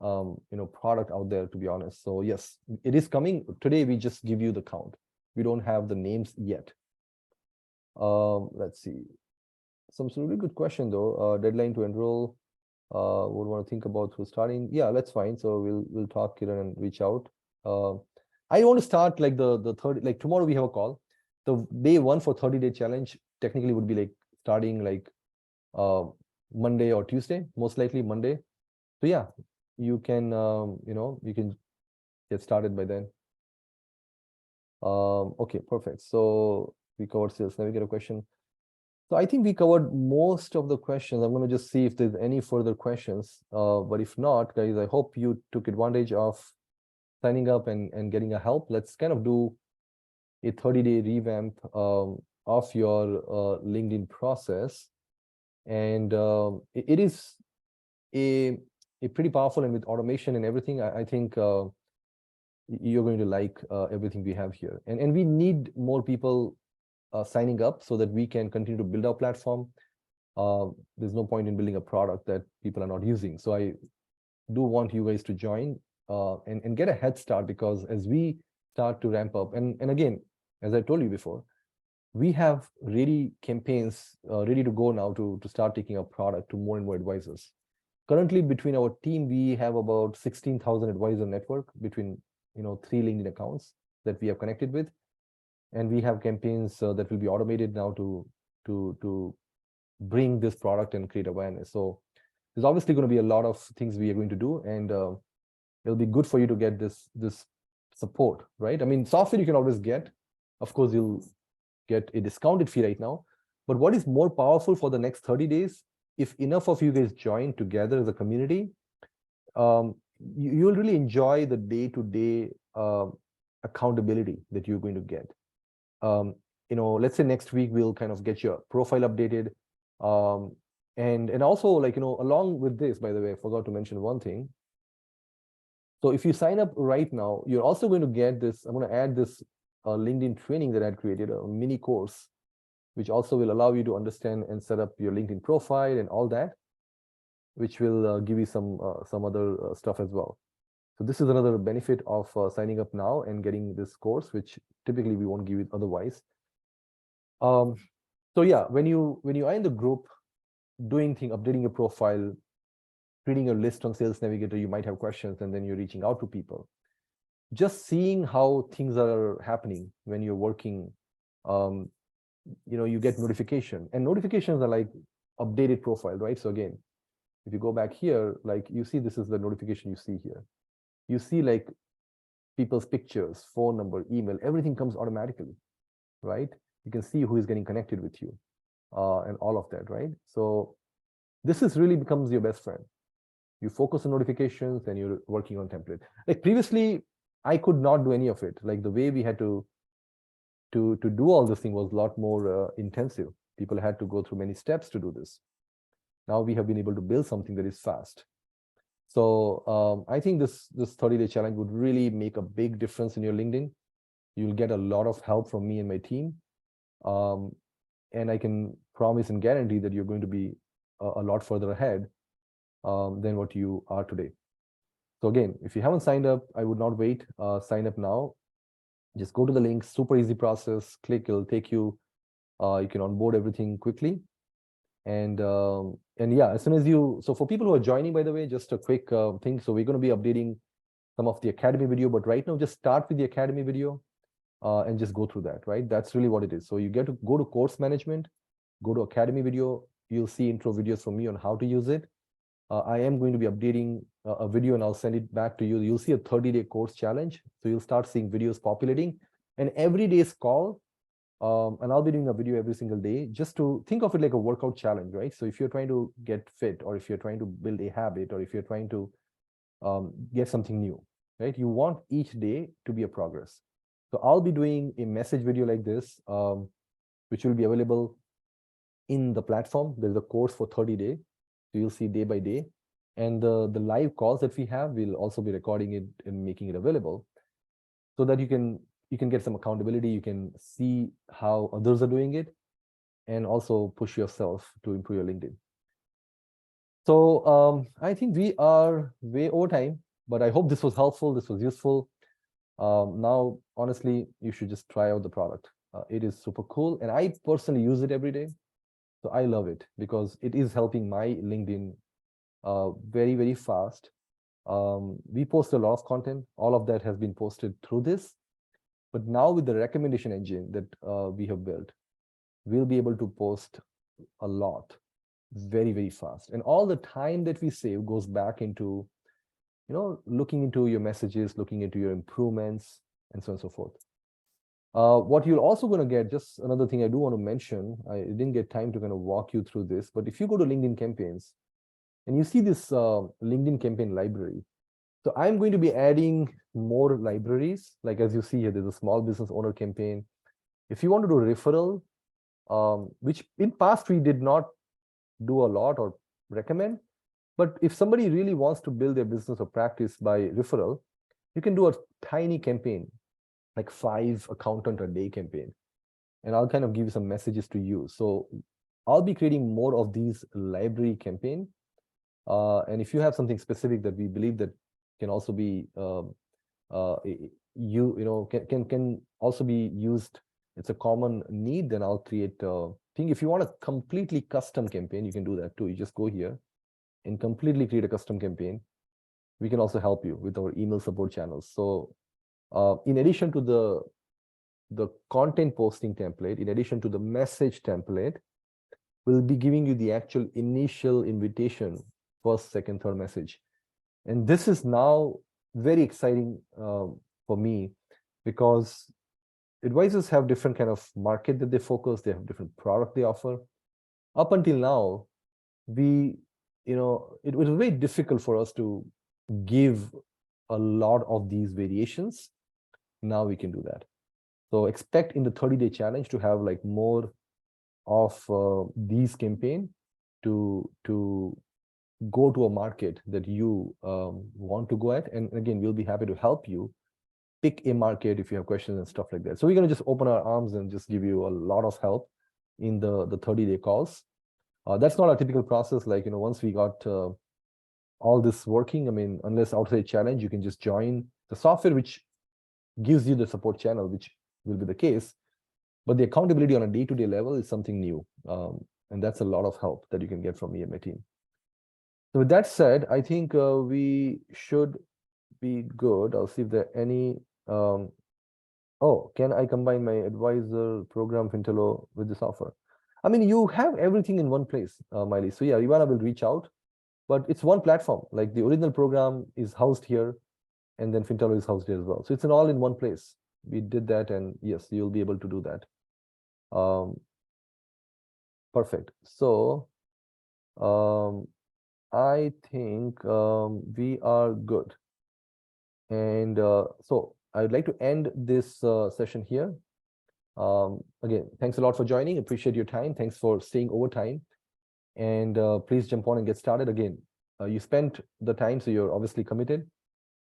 product out there, to be honest. So yes, it is coming. Today we just give you the count. We don't have the names yet. Let's see. Some really good question though. Deadline to enroll. Would want to think about through starting. Yeah, that's fine. So we'll talk, Kiran, and reach out. I want to start like the third, like tomorrow we have a call. The day 1 for 30-day challenge technically would be like starting like Monday or Tuesday, most likely Monday. So yeah, you can you can get started by then. Okay, perfect. So we covered sales. Now we get a question. So I think we covered most of the questions. I'm going to just see if there's any further questions. But if not, guys, I hope you took advantage of signing up and getting a help. Let's kind of do a 30-day revamp of your LinkedIn process. And it is a pretty powerful, and with automation and everything, I think you're going to like everything we have here. And we need more people signing up so that we can continue to build our platform. There's no point in building a product that people are not using. So I do want you guys to join and get a head start, because as we start to ramp up, and again, as I told you before, we have ready campaigns ready to go now to start taking our product to more and more advisors. Currently, between our team, we have about 16,000 advisor network between 3 LinkedIn accounts that we have connected with. And we have campaigns that will be automated now to bring this product and create awareness. So there's obviously going to be a lot of things we are going to do, and it'll be good for you to get this support, right? I mean, software you can always get. Of course, you'll get a discounted fee right now. But what is more powerful for the next 30 days, if enough of you guys join together as a community, you'll really enjoy the day-to-day accountability that you're going to get. Let's say next week we'll kind of get your profile updated. And also, like, along with this, by the way, I forgot to mention one thing. So if you sign up right now, you're also going to get this. I'm going to add this LinkedIn training that I had created, a mini course, which also will allow you to understand and set up your LinkedIn profile and all that, which will give you some other stuff as well. So this is another benefit of signing up now and getting this course, which typically we won't give it otherwise. So yeah, when you are in the group doing things, updating your profile, creating your list on Sales Navigator, you might have questions, and then you're reaching out to people. Just seeing how things are happening when you're working, you get notification, and notifications are like updated profile, right? So again, if you go back here, like you see, this is the notification you see here. You see like people's pictures, phone number, email, everything comes automatically, right? You can see who is getting connected with you and all of that, right? So this is really becomes your best friend. You focus on notifications and you're working on template. Like previously, I could not do any of it. Like the way we had to do all this thing was a lot more intensive. People had to go through many steps to do this. Now we have been able to build something that is fast. So I think this 30-day challenge would really make a big difference in your LinkedIn. You'll get a lot of help from me and my team. And I can promise and guarantee that you're going to be a lot further ahead than what you are today. So again, if you haven't signed up, I would not wait. Sign up now. Just go to the link, super easy process, click, it'll take you, you can onboard everything quickly. And yeah, as soon as so for people who are joining, by the way, just a quick thing. So we're going to be updating some of the Academy video, but right now just start with the Academy video and just go through that, right? That's really what it is. So you get to go to course management, go to Academy video, you'll see intro videos from me on how to use it. I am going to be updating a video and I'll send it back to you. You'll see a 30-day course challenge. So you'll start seeing videos populating, and every day's call. And I'll be doing a video every single day, just to think of it like a workout challenge, right? So if you're trying to get fit, or if you're trying to build a habit, or if you're trying to get something new, right? You want each day to be a progress. So I'll be doing a message video like this, which will be available in the platform. There's a course for 30 days. So you'll see day by day. And the live calls that we have, we'll also be recording it and making it available so that you can get some accountability. You can see how others are doing it, and also push yourself to improve your LinkedIn. So I think we are way over time, but I hope this was helpful. This was useful. Now, honestly, you should just try out the product. It is super cool, and I personally use it every day. So I love it because it is helping my LinkedIn very, very fast. We post a lot of content. All of that has been posted through this. But now with the recommendation engine that we have built, we'll be able to post a lot very, very fast. And all the time that we save goes back into, looking into your messages, looking into your improvements, and so on and so forth. What you're also going to get, just another thing I do want to mention, I didn't get time to kind of walk you through this, but if you go to LinkedIn campaigns and you see this LinkedIn campaign library, so I'm going to be adding more libraries. Like as you see here, there's a small business owner campaign. If you want to do referral, which in past we did not do a lot or recommend, but if somebody really wants to build their business or practice by referral, you can do a tiny campaign, like 5 accountant a day campaign. And I'll kind of give you some messages to use. So I'll be creating more of these library campaign. And if you have something specific that we believe that can also be can also be used, it's a common need, then I'll create a thing. If you want a completely custom campaign, you can do that too. You just go here and completely create a custom campaign. We can also help you with our email support channels. So in addition to the content posting template, in addition to the message template, will be giving you the actual initial invitation, first, second, third message. And this is now very exciting for me, because advisors have different kind of market that they focus, they have different product they offer. Up until now, it was very difficult for us to give a lot of these variations. Now we can do that. So expect in the 30-day challenge to have like more of these campaign to go to a market that you want to go at. And again, we'll be happy to help you pick a market if you have questions and stuff like that. So we're going to just open our arms and just give you a lot of help in the 30-day calls. That's not a typical process. Like, once we got all this working, I mean, unless outside challenge, you can just join the software, which gives you the support channel, which will be the case. But the accountability on a day-to-day level is something new. And that's a lot of help that you can get from me and my team. So with that said, I think we should be good. I'll see if there are any. Oh, can I combine my advisor program Fintello with this offer? I mean, you have everything in one place, Miley. So yeah, Ivana will reach out, but it's one platform. Like the original program is housed here, and then Fintello is housed here as well. So it's an all in one place. We did that, and yes, you'll be able to do that. Perfect. So I think we are good. And so I'd like to end this session here. Again, thanks a lot for joining. Appreciate your time. Thanks for staying over time. And please jump on and get started. Again, you spent the time, so you're obviously committed.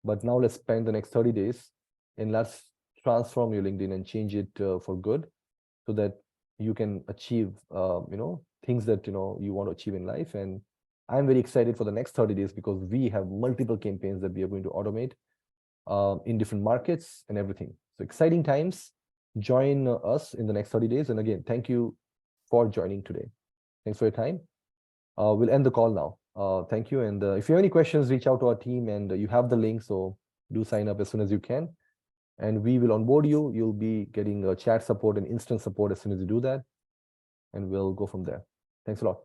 But now let's spend the next 30 days and let's transform your LinkedIn and change it for good, so that you can achieve things that you want to achieve in life. And I'm very excited for the next 30 days because we have multiple campaigns that we are going to automate in different markets and everything. So exciting times. Join us in the next 30 days. And again, thank you for joining today. Thanks for your time. We'll end the call now. Thank you. And if you have any questions, reach out to our team, and you have the link. So do sign up as soon as you can. And we will onboard you. You'll be getting chat support and instant support as soon as you do that. And we'll go from there. Thanks a lot.